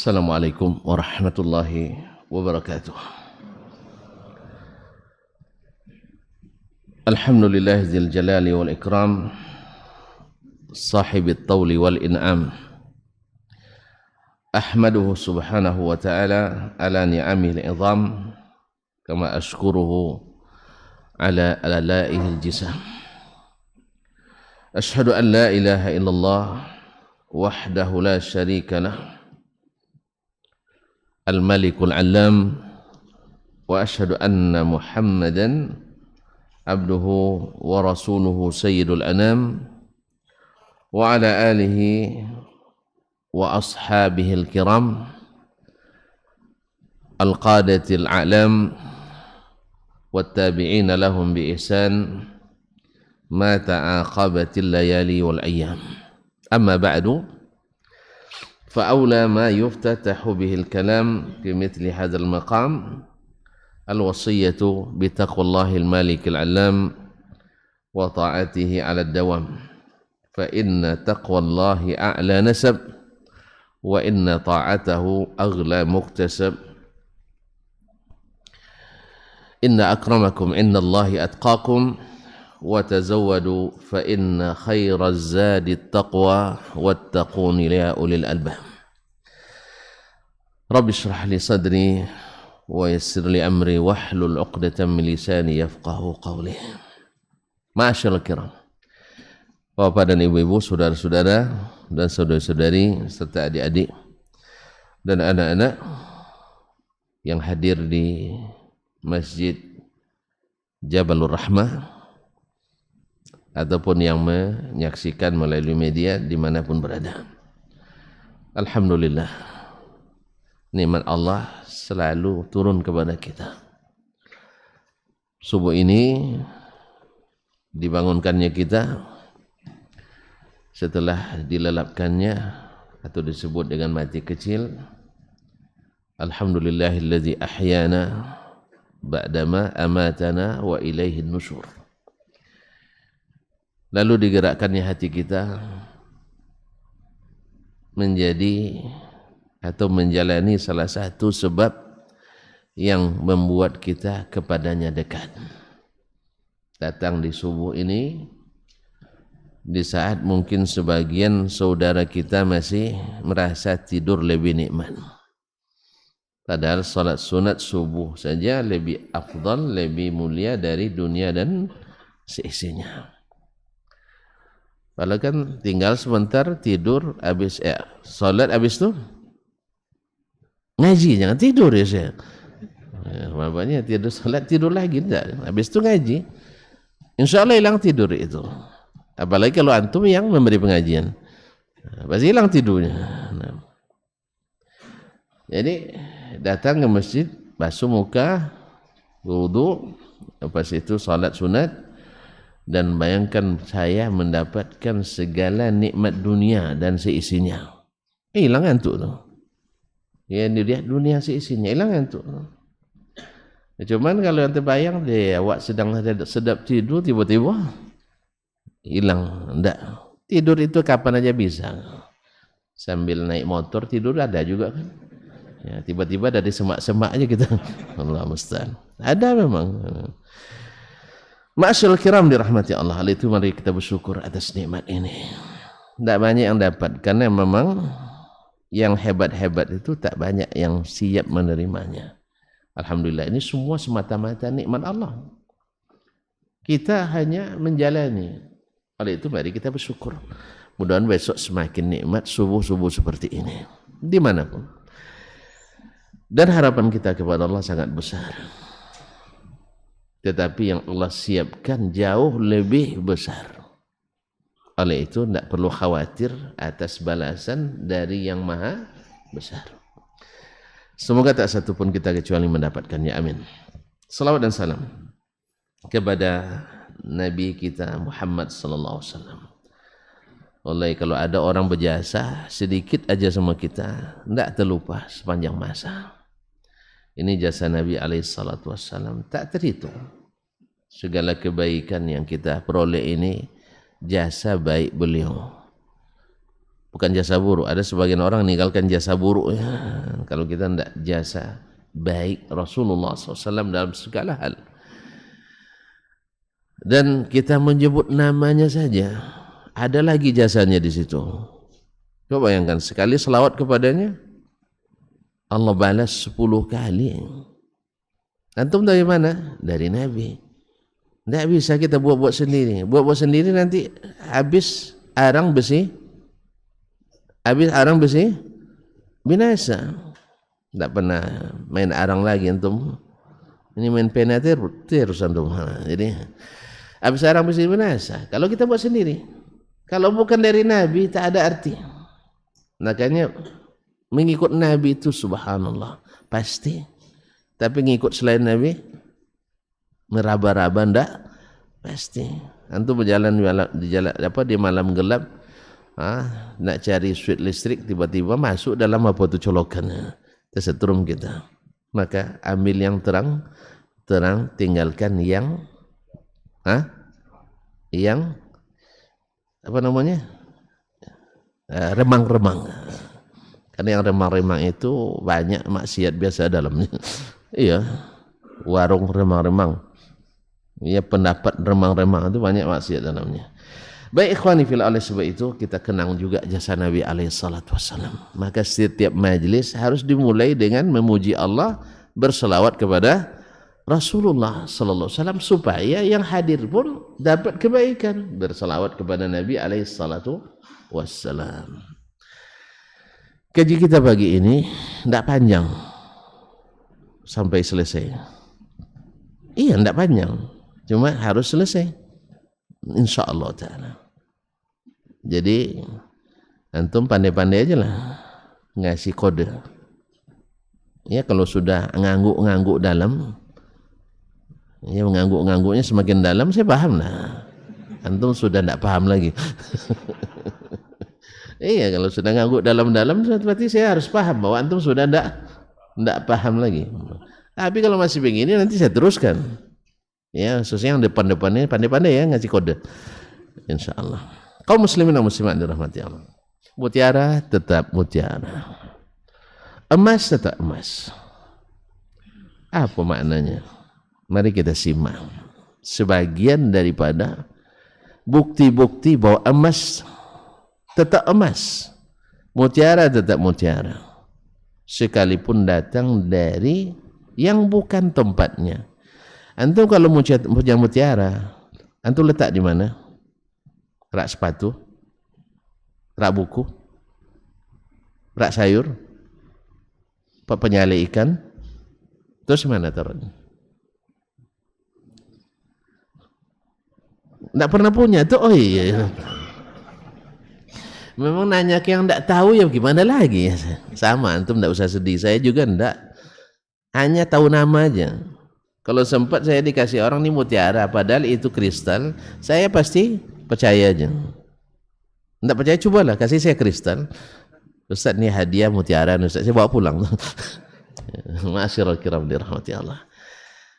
Assalamualaikum warahmatullahi wabarakatuh. Alhamdulillah zil jalali wal ikram, sahibit tawli wal in'am. Ahmaduhu subhanahu wa ta'ala ala ni'amil izam, kama ashkuruhu ala alaihil jisam. Ashhadu an la ilaha illallah wahdahu la sharika lah, al-malikul alam, wa ashhadu anna muhammadan abduhu wa rasuluhu sayyidul anam, wa ala alihi wa ashabihil kiram al-qadatil a'lam wattabi'ina lahum bi ihsan ma ta'aqabatil layali wal ayyam. Amma ba'du, فأولى ما يفتتح به الكلام في مثل هذا المقام الوصية بتقوى الله المالك العلام وطاعته على الدوام، فإن تقوى الله أعلى نسب وإن طاعته أغلى مكتسب. إن أكرمكم عند الله أتقاكم وتزودوا فإن خير الزاد التقوى واتقون يا أولي الألباب. رب اشرح لي صدري ويسر لي أمري واحلل عقدة من لساني يفقهوا قولي. Ma'asyiral kiram, Bapak dan Ibu-ibu, saudara-saudara dan saudari-saudari serta adik-adik dan anak-anak yang hadir di Masjid Jabalur Rahmah ataupun yang menyaksikan melalui media dimanapun berada. Alhamdulillah, nikmat Allah selalu turun kepada kita. Subuh ini dibangunkannya kita setelah dilelapkannya atau disebut dengan mati kecil. Alhamdulillahillazi ahyana ba'dama amatana wa ilaihin nusyur. Lalu digerakkannya hati kita menjadi atau menjalani salah satu sebab yang membuat kita kepadanya dekat. Datang di subuh ini di saat mungkin sebagian saudara kita masih merasa tidur lebih nikmat. Padahal salat sunat subuh saja lebih afdal, lebih mulia dari dunia dan seisinya. Padahal kan tinggal sebentar tidur, habis salat, habis itu ngaji, jangan tidur ya saya. Bapaknya tidur salat, tidur lagi enggak. Habis itu ngaji. Insya Allah hilang tidur itu. Apalagi kalau antum yang memberi pengajian, pasti hilang tidurnya. Nah. Jadi datang ke masjid, basuh muka, wudu, lepas itu salat sunat, dan bayangkan saya mendapatkan segala nikmat dunia dan seisinya. Hilang antuk tu. Ya, dilihat dunia seisinya, hilang antuk. Cuman kalau yang terbayang dia awak sedang sedap tidur, tiba-tiba hilang. Enggak. Tidur itu kapan aja bisa. Sambil naik motor tidur ada juga kan. Ya, tiba-tiba dari semak-semak aja kita. Allah musta'an. Ada memang. Ma'asyiral kiram dirahmati Allah. Hal itu mari kita bersyukur atas nikmat ini. Tidak banyak yang dapat, karena memang yang hebat-hebat itu tak banyak yang siap menerimanya. Alhamdulillah, ini semua semata-mata nikmat Allah. Kita hanya menjalani. Oleh itu mari kita bersyukur. Mudah-mudahan besok semakin nikmat subuh-subuh seperti ini, dimanapun. Dan harapan kita kepada Allah sangat besar. Tetapi yang Allah siapkan jauh lebih besar. Oleh itu tidak perlu khawatir atas balasan dari yang maha besar. Semoga tak satu pun kita kecuali mendapatkannya. Amin. Salawat dan salam kepada Nabi kita Muhammad sallallahu alaihi wasallam. Oleh kalau ada orang berjasa sedikit aja sama kita, tidak terlupa sepanjang masa. Ini jasa Nabi alaihi salatu wassalam tak terhitung. Segala kebaikan yang kita peroleh ini jasa baik beliau. bukan jasa buruk. Ada sebagian orang meninggalkan jasa buruk ya. Kalau kita tidak jasa baik Rasulullah SAW dalam segala hal, dan kita menyebut namanya saja, ada lagi jasanya di situ. Coba bayangkan, sekali selawat kepadanya Allah balas 10 kali. Antum dari mana? Dari Nabi. Tidak bisa kita buat-buat sendiri. Buat-buat sendiri nanti habis arang besi, binasa. Tidak pernah main arang lagi antum. Ini main penatir terus antum. Jadi habis arang besi binasa. Kalau kita buat sendiri, kalau bukan dari Nabi tak ada arti. Makanya mengikut Nabi itu subhanallah pasti. Tapi ngikut selain Nabi meraba-raba ndak pasti. Antum berjalan di malam gelap, nak cari switch listrik, tiba-tiba masuk dalam apa tu colokan, tersetrum kita. Maka ambil yang terang, tinggalkan yang yang apa namanya, remang-remang. Karena yang remang-remang itu banyak maksiat biasa dalamnya. Iya, warung remang-remang, iya, pendapat remang-remang itu banyak maksiat dalamnya. Baik ikhwani fil oleh sebab itu kita kenang juga jasa Nabi alaihi salatu wassalam. Maka setiap majlis harus dimulai dengan memuji Allah, berselawat kepada Rasulullah sallallahu alaihi wasallam, supaya yang hadir pun dapat kebaikan. Berselawat kepada Nabi alaihi salatu wassalam. Kaji kita pagi ini tidak panjang sampai selesai. Iya, tidak panjang, cuma harus selesai insyaallah ta'ala. Jadi antum pandai-pandai aja lah ngasih kode. Ya, kalau sudah ngangguk-ngangguk dalam, ya mengangguk-ngangguknya semakin dalam, saya paham lah. Antum sudah tidak paham lagi. Iya, kalau sudah ngangguk dalam-dalam berarti saya harus paham bahwa antum sudah tidak paham lagi. Tapi kalau masih begini nanti saya teruskan. Ya, khususnya yang depan-depannya pandai-pandai ya ngasih kode. Insyaallah. Kaum muslimin dan muslimat dirahmati Allah. Mutiara tetap mutiara. Emas tetap emas. Apa maknanya? Mari kita simak sebagian daripada bukti-bukti bahwa emas tetap emas, mutiara tetap mutiara, sekalipun datang dari yang bukan tempatnya. Antum kalau punya mutiara, antum letak di mana? Rak sepatu, rak buku, rak sayur, penyalai ikan, terus mana taruhnya? Tidak pernah punya tuh. Oh iya, memang nanya ke yang tidak tahu ya gimana lagi ya. Sama, antum tidak usah sedih, saya juga tidak, hanya tahu nama aja. Kalau sempat saya dikasih orang ini mutiara padahal itu kristal, saya pasti percaya aja. Tidak percaya, cobalah kasih saya kristal, Ustaz ini hadiah mutiara, Ustaz saya bawa pulang. Ma'asyiral kiram dirahmati Allah.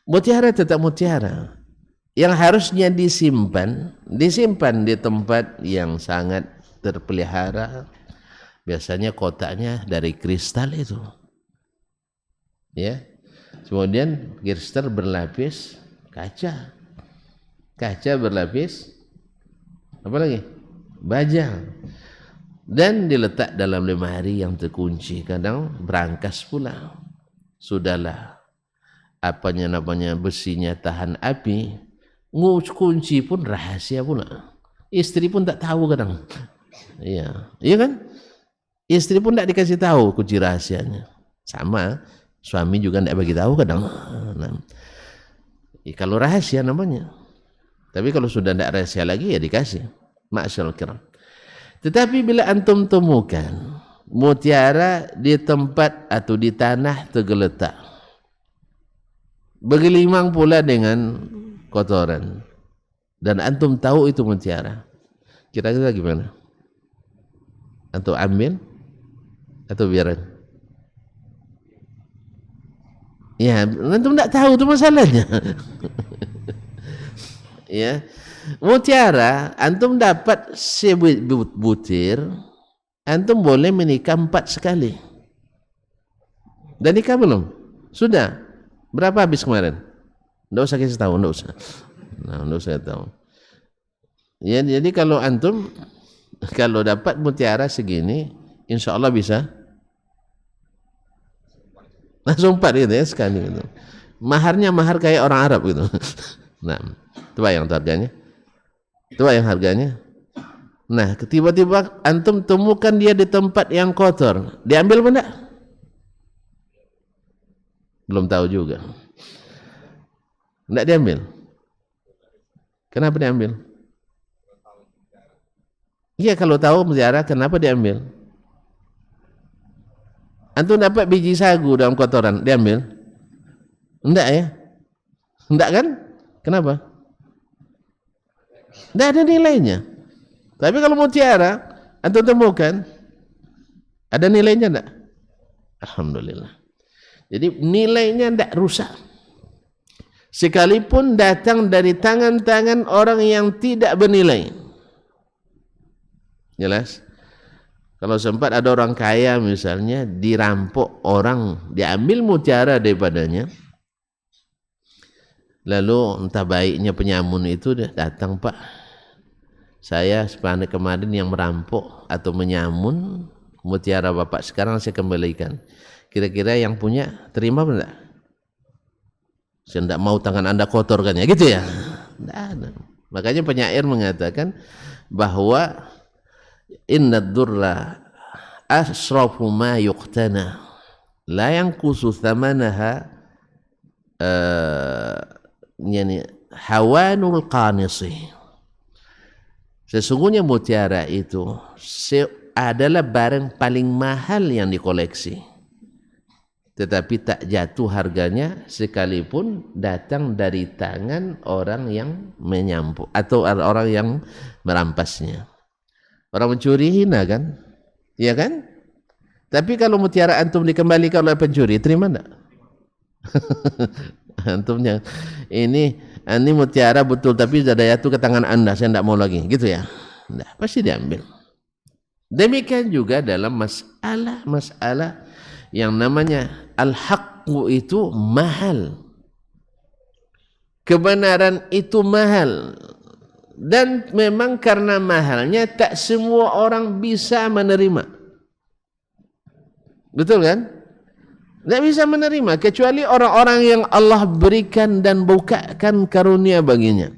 Mutiara tetap mutiara, yang harusnya disimpan di tempat yang sangat terpelihara. Biasanya kotaknya dari kristal itu, ya. Kemudian kristal berlapis kaca berlapis apa lagi? Baja, dan diletak dalam lemari yang terkunci, kadang berangkas pula. Sudahlah, namanya besinya tahan api, kunci pun rahasia pula. Istri pun tak tahu kadang. Iya kan? Istri pun tak dikasih tahu kunci rahasianya. Sama, suami juga tak bagi tahu kadang. Kalau rahasia namanya. Tapi kalau sudah tidak rahasia lagi ya dikasih. Ma'asyarul kiram. Tetapi bila antum temukan mutiara di tempat atau di tanah tergeletak, bergelimang pula dengan kotoran, dan antum tahu itu mutiara, kira-kira gimana? Antum ambil atau biaran? Ya, antum tidak tahu itu masalahnya. Ya, mutiara antum dapat sebutir antum boleh menikah 4 sekali. Dan nikah belum? Sudah. Berapa habis kemarin? Nggak usah kasih tahu, nggak usah. Nah, nggak usah tahu. Ya, jadi kalau antum kalau dapat mutiara segini, insya Allah bisa langsung 4 gitu ya sekali gitu. Maharnya mahar kayak orang Arab gitu. Nah, itu yang harganya. Itu yang harganya. Nah, tiba-tiba antum temukan dia di tempat yang kotor, diambil benda? Belum tahu juga. Enggak diambil. Kenapa diambil? Iya, kalau tahu mutiara kenapa diambil? Antum dapat biji sagu dalam kotoran, diambil? Enggak ya? Enggak kan? Kenapa? Enggak ada nilainya. Tapi kalau mutiara antum temukan, ada nilainya enggak? Alhamdulillah. Jadi nilainya enggak rusak. Sekalipun datang dari tangan-tangan orang yang tidak bernilai. Jelas? Kalau sempat ada orang kaya misalnya dirampok orang, diambil mutiara daripadanya, lalu entah baiknya penyamun itu datang, Pak, saya kemarin yang merampok atau menyamun mutiara Bapak, sekarang saya kembalikan, kira-kira yang punya terima enggak? Saya tidak mau tangan Anda kotor kan ya, gitu ya. Tidak ada. Makanya penyair mengatakan bahwa inna durra asrafu ma yuqtana la yanqusu thamanaha yani hawanul qanisi. Sesungguhnya mutiara itu adalah barang paling mahal yang dikoleksi, tetapi tak jatuh harganya sekalipun datang dari tangan orang yang menyampuk atau orang yang merampasnya. Orang mencuri hina kan? Iya kan? Tapi kalau mutiara antum dikembalikan oleh pencuri, terima enggak? Antumnya ini mutiara betul, tapi sudah jatuh ke tangan Anda, saya enggak mau lagi, gitu ya? Enggak, pasti diambil. Demikian juga dalam masalah yang namanya al-haqqu itu mahal. Kebenaran itu mahal. Dan memang karena mahalnya tak semua orang bisa menerima. Betul kan? Tidak bisa menerima kecuali orang-orang yang Allah berikan dan bukakan karunia baginya.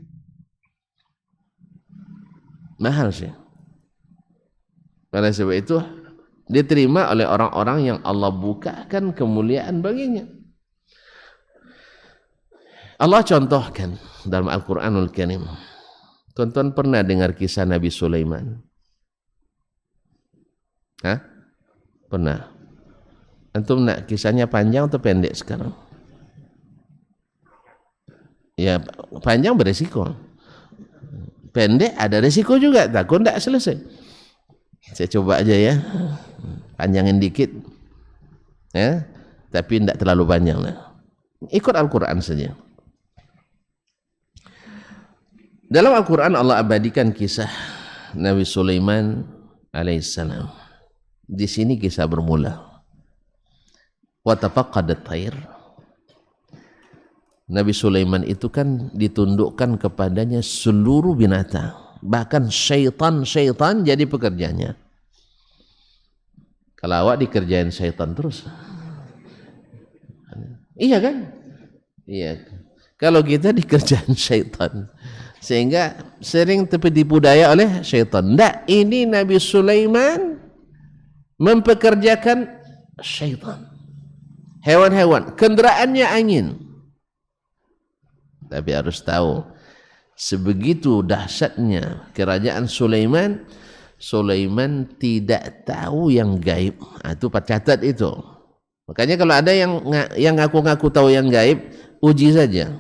Mahal sih. Pada sebab itu diterima oleh orang-orang yang Allah bukakan kemuliaan baginya. Allah contohkan dalam Al-Quranul Karim. Tonton pernah dengar kisah Nabi Sulaiman? Hah? Pernah. Antum nak kisahnya panjang atau pendek sekarang? Ya, panjang beresiko. Pendek ada resiko juga, takut tidak selesai. Saya coba aja ya, panjangin dikit, ya, tapi tidak terlalu panjang lah. Ikut Al-Quran saja. Dalam Al-Quran Allah abadikan kisah Nabi Sulaiman alaihissalam. Di sini kisah bermula. Wa tafaqqadat tayr. Nabi Sulaiman itu kan ditundukkan kepadanya seluruh binatang, bahkan syaitan jadi pekerjanya. Kalau awak dikerjain syaitan terus, iya kan? Iya. Kalau kita dikerjain syaitan, sehingga sering tertipu daya oleh syaitan. Tidak, ini Nabi Sulaiman mempekerjakan syaitan. Hewan-hewan, kendaraannya angin. Tapi harus tahu, sebegitu dahsyatnya kerajaan Sulaiman, Sulaiman tidak tahu yang gaib. Itu catat itu. Makanya kalau ada yang ngaku-ngaku tahu yang gaib, uji saja.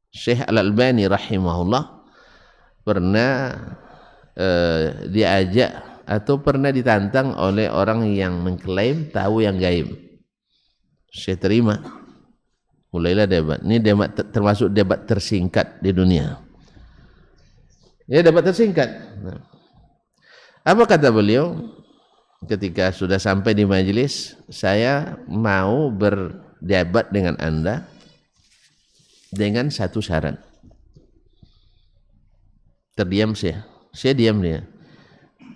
Syekh Al-Albani rahimahullah pernah diajak atau pernah ditantang oleh orang yang mengklaim tahu yang gaib. Syekh terima. Mulailah debat. Ini debat termasuk debat tersingkat di dunia. Ya, debat tersingkat. Nah, apa kata beliau? ketika sudah sampai di majelis, saya mau berdebat dengan Anda dengan satu syarat. Terdiam saya diam dia.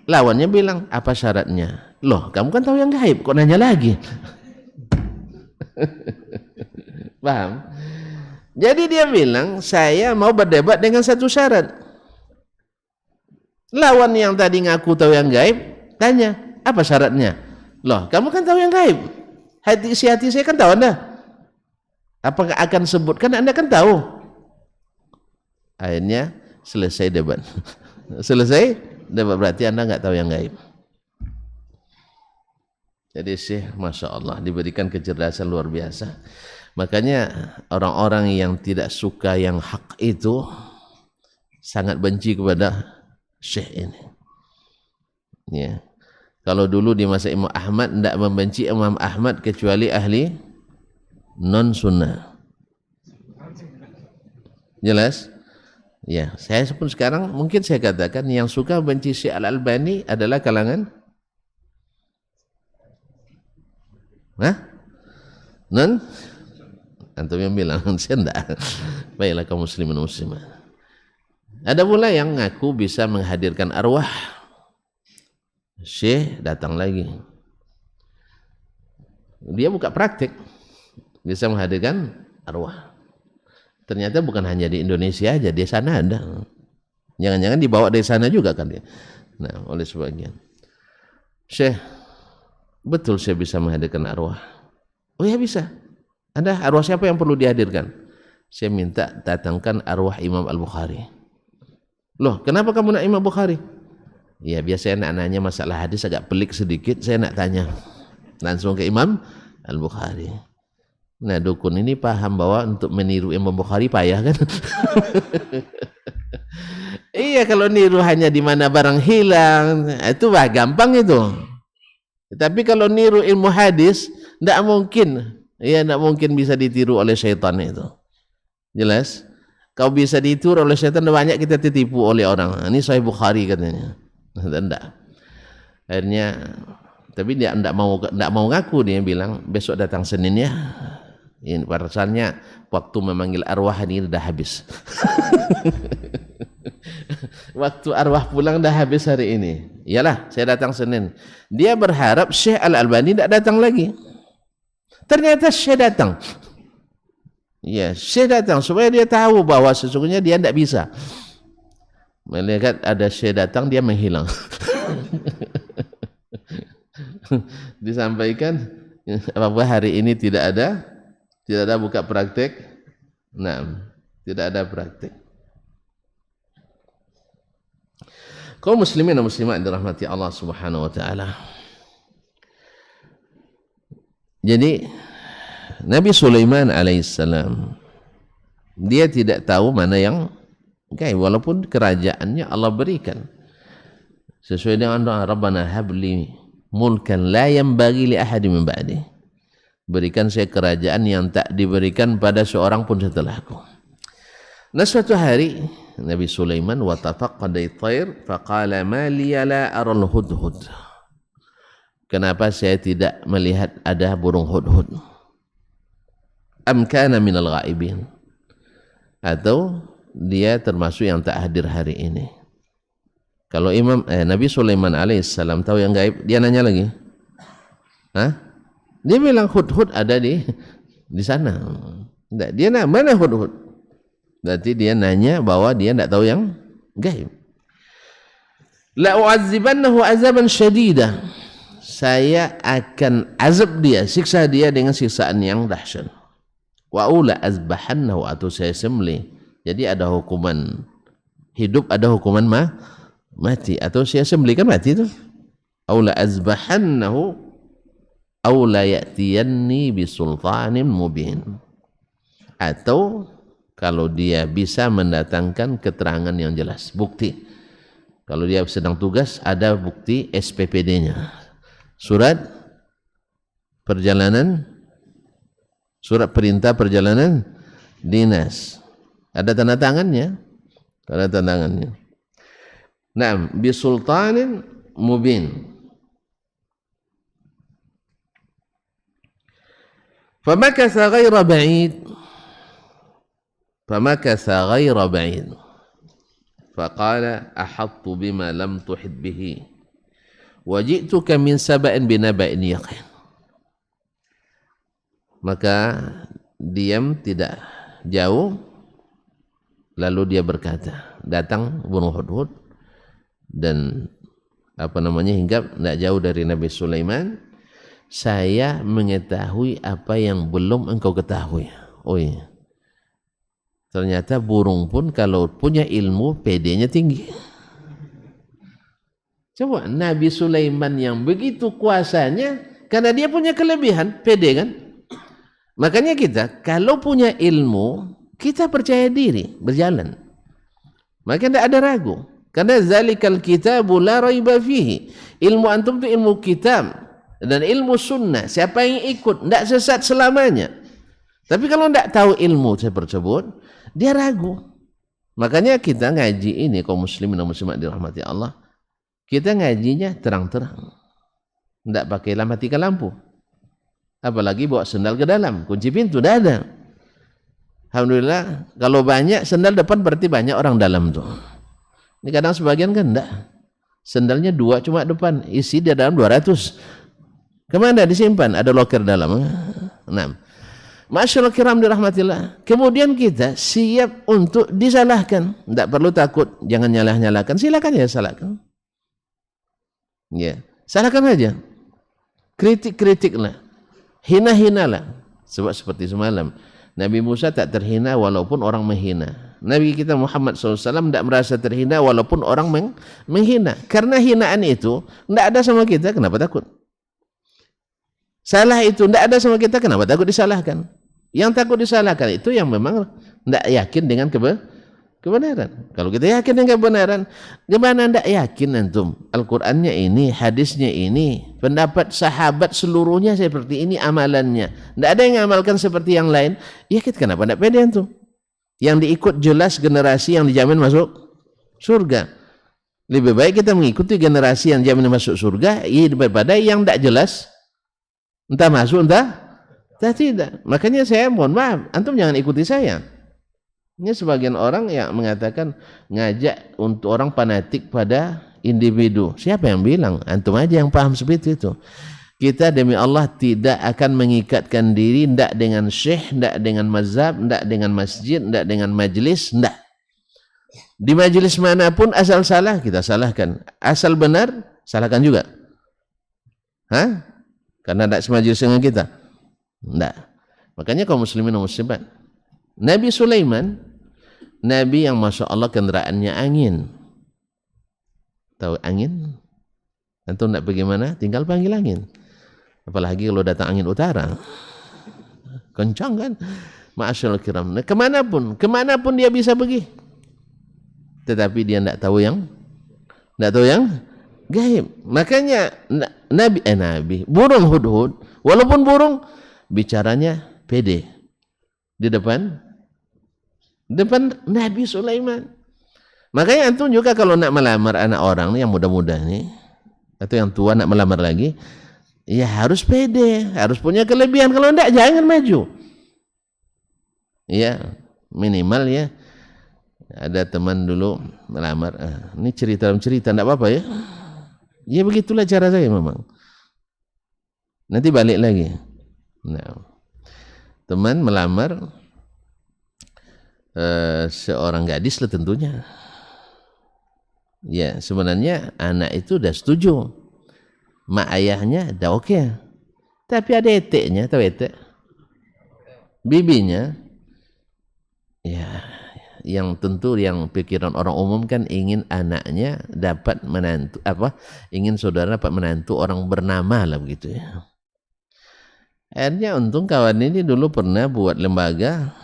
Lawannya bilang, apa syaratnya? Loh, kamu kan tahu yang gaib, kok nanya lagi? Paham? Jadi dia bilang, saya mau berdebat dengan satu syarat. Lawan yang tadi ngaku tahu yang gaib, tanya, apa syaratnya? Loh, kamu kan tahu yang gaib. Isi hati saya kan tahu Anda. Apakah akan sebutkan? Anda kan tahu. Akhirnya selesai debat. Selesai debat, berarti Anda nggak tahu yang gaib. Jadi Masya Allah, diberikan kecerdasan luar biasa. Makanya orang-orang yang tidak suka yang hak itu sangat benci kepada Syekh ini. Ya. Kalau dulu di masa Imam Ahmad tidak membenci Imam Ahmad kecuali ahli non sunnah. Jelas? Ya, saya pun sekarang mungkin saya katakan yang suka benci Syekh Al-Albani adalah kalangan non? Antum yang bilang, saya enggak. Baiklah kaum muslimin muslimah. Ada pula yang ngaku bisa menghadirkan arwah. Syekh datang lagi. Dia buka praktik bisa menghadirkan arwah. Ternyata bukan hanya di Indonesia aja, di sana ada. Jangan-jangan dibawa dari sana juga kan dia. Nah, oleh sebagian. Syekh, betul saya bisa menghadirkan arwah. Oh ya bisa. Ada arwah siapa yang perlu dihadirkan? Saya minta datangkan arwah Imam Al-Bukhari. Loh, kenapa kamu nak Imam Bukhari? Ya biasanya nak nanya masalah hadis agak pelik sedikit, saya nak tanya langsung ke Imam Al-Bukhari. Nah dukun ini paham bahwa untuk meniru Imam Bukhari payah kan? Iya, kalau niru hanya di mana barang hilang, itu gampang itu. Tapi kalau niru ilmu hadis, tidak mungkin. Ya, tidak mungkin bisa ditiru oleh syaitan itu. Jelas? Kau bisa ditiru oleh syaitan, banyak kita ditipu oleh orang. Ini Sahih Bukhari katanya. Tidak. Akhirnya, tapi dia tidak mau ngaku. Dia bilang besok datang Senin ya. Ini pasalnya waktu memanggil arwah ini sudah habis. Waktu arwah pulang dah habis hari ini. Iyalah, saya datang Senin. Dia berharap Syekh Al-Albani tidak datang lagi. Ternyata Syekh datang. Ya, Syekh datang supaya dia tahu bahwa sesungguhnya dia tidak bisa. Melihat ada Syekh datang, dia menghilang. Disampaikan apa hari ini tidak ada buka praktek. Nah, tidak ada praktek. Kaum muslimin dan muslimat dirahmati Allah Subhanahu wa taala. Jadi Nabi Sulaiman alaihissalam dia tidak tahu mana yang gaib, walaupun kerajaannya Allah berikan sesuai dengan doa Rabbana habli mulkan la yanbaghi li ahadin min ba'di. Berikan saya kerajaan yang tak diberikan pada seorang pun setelahku. Nah suatu hari Nabi Sulaiman wa tafaqqada at-tayr faqala ma li la ara al-hudhud. Kenapa saya tidak melihat ada burung hudhud? Am kana minal ghaibin, atau dia termasuk yang tak hadir hari ini. Kalau Nabi Sulaiman alaihissalam tahu yang gaib, dia nanya lagi. Dia bilang hudhud ada di sana. Tidak, dia nanya mana hudhud? Berarti dia nanya bahwa dia tidak tahu yang gaib. La u'adzibannahu azaban syadida. Saya akan azab dia, siksa dia dengan siksaan yang dahsyat. Wa ula azbahannahu, atau saya sembelih. Jadi ada hukuman hidup, ada hukuman mati, atau saya sembelih kan mati itu. Aula azbahannahu aula ya'tiyanni bisultanin mubin. Atau kalau dia bisa mendatangkan keterangan yang jelas, bukti. Kalau dia sedang tugas, ada bukti SPPD-nya. Surat perjalanan, surat perintah perjalanan dinas, ada tanda tangannya, Nah, bisultanin mubin, Famakatha ghaira ba'id. Famakatha ghaira ba'id. Faqala ahattu bima lam tuhit bihi. Waji'tuka min saba'in binaba'in yaqin. Maka diam tidak jauh, lalu dia berkata, datang burung hudhud dan hinggap tidak jauh dari Nabi Sulaiman, saya mengetahui apa yang belum engkau ketahui. Oh iya, ternyata burung pun kalau punya ilmu pedenya tinggi. Coba Nabi Sulaiman yang begitu kuasanya, karena dia punya kelebihan, pede kan. Makanya kita kalau punya ilmu, kita percaya diri, berjalan. Maka tidak ada ragu. Karena zalikal kitabu la raiba fihi. Ilmu antum itu ilmu kitab dan ilmu sunnah. Siapa yang ikut tidak sesat selamanya. Tapi kalau tidak tahu ilmu tersebut, dia ragu. Makanya kita ngaji ini kaum muslimin dan muslimat dirahmati Allah. Kita ngajinya terang-terang. Tidak pakai matikan lampu. Apalagi bawa sendal ke dalam, kunci pintu tidak ada. Alhamdulillah, kalau banyak sendal depan berarti banyak orang dalam tuh. Ini kadang sebagian kan enggak. Sendalnya 2 cuma depan, isi di dalam 200. Kemana disimpan? Ada loker dalam. 6. Masyaallah kiram dirahmatillah. Kemudian kita siap untuk disalahkan. Tidak perlu takut, jangan nyalah-nyalahkan. Silakan ya salahkan. Ya, salahkan aja. Kritik-kritiklah. Hina-hinalah. Sebab seperti semalam, Nabi Musa tak terhina walaupun orang menghina. Nabi kita Muhammad SAW tidak merasa terhina walaupun orang menghina. Karena hinaan itu tidak ada sama kita, kenapa takut? Salah itu tidak ada sama kita, kenapa takut disalahkan? Yang takut disalahkan itu yang memang tidak yakin dengan kebenaran. Kalau kita yakin dengan kebenaran, gimana tidak yakin antum? Al-Qur'annya ini, hadisnya ini, pendapat sahabat seluruhnya seperti ini amalannya. Tidak ada yang mengamalkan seperti yang lain. Ya kita kenapa tidak pede antum? Yang diikut jelas generasi yang dijamin masuk surga. Lebih baik kita mengikuti generasi yang dijamin masuk surga daripada yang tidak jelas. Entah masuk, entah tidak. Makanya saya mohon maaf, antum jangan ikuti saya. Ini sebagian orang yang mengatakan ngajak untuk orang fanatik pada individu. Siapa yang bilang? Antum aja yang paham seperti itu. Kita demi Allah tidak akan mengikatkan diri tidak dengan syekh, tidak dengan mazhab, tidak dengan masjid, tidak dengan majlis, tidak. Di majlis manapun asal salah kita salahkan, asal benar salahkan juga. Hah? Karena tidak semajlis dengan kita. Tidak. Makanya kaum muslimin dan muslimat, Nabi Sulaiman, Nabi yang masya Allah kendaraannya angin. Tahu angin? Antum tidak bagaimana? Tinggal panggil angin. Apalagi kalau datang angin utara, kencang kan? Ma'asyarul kiram. Nah, kemanapun dia bisa pergi. Tetapi dia tidak tahu yang gaib. Makanya Nabi burung hudhud, walaupun burung bicaranya pede di depan Nabi Sulaiman. Makanya antum juga kalau nak melamar anak orang yang muda-muda nih atau yang tua nak melamar lagi, ya harus pede, harus punya kelebihan. Kalau enggak jangan maju. Ya, minimal ya. Ada teman dulu melamar, ini cerita enggak apa-apa ya. Ya begitulah cara saya memang. Nanti balik lagi. Nah, teman melamar seorang gadis lah tentunya. Ya, sebenarnya anak itu udah setuju. Mak ayahnya dah okey. Tapi ada eteknya, tahu etek? Bibinya. Ya, yang tentu yang pikiran orang umum kan ingin anaknya dapat menantu ingin saudara dapat menantu orang bernama lah begitu ya. Akhirnya untung kawan ini dulu pernah buat lembaga,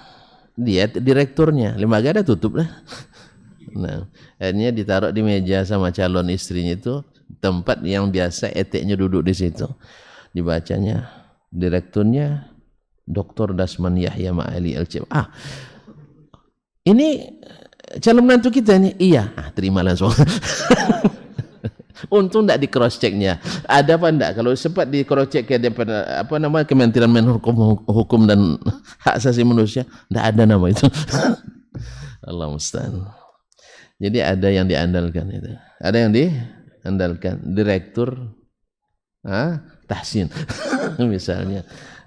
dia direkturnya, lembaga ada tutup lah. Nah, akhirnya ditaruh di meja sama calon istrinya itu tempat yang biasa eteknya duduk di situ. Dibacanya direkturnya Dr. Dasman Yahya Ma'ali LCM. Ini calon menantu kita nih. Iya, terima langsung. Untung tidak di cross checknya. Ada apa enggak? Kalau sempat di cross check ke daripada apa nama Kementerian Hukum dan Hak Asasi Manusia, tidak ada nama itu. Allah musta'an. Jadi ada yang diandalkan itu. Ada yang diandalkan. Direktur tahsin misalnya.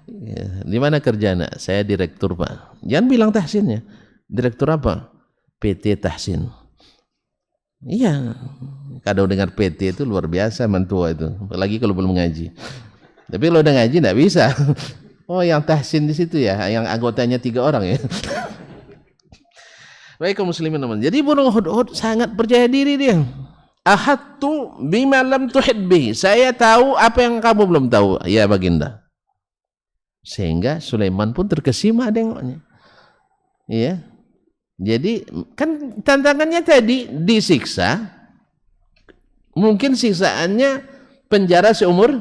Ya. Di mana kerja nak? Saya direktur Pak. Jangan bilang tahsinnya. Direktur apa? PT Tahsin. Iya. Kalau dengar PT itu luar biasa mentua itu. Apalagi kalau belum ngaji. Tapi kalau udah ngaji tidak bisa. Oh yang tahsin di situ ya. Yang anggotanya 3 orang ya. Baik kaum muslimin teman. Jadi burung hudhud sangat percaya diri dia. Ahadtu bima lam tuhid bihi. Saya tahu apa yang kamu belum tahu, ya baginda. Sehingga Sulaiman pun terkesima tengoknya. Iya. Jadi kan tantangannya tadi disiksa. Mungkin siksaannya penjara seumur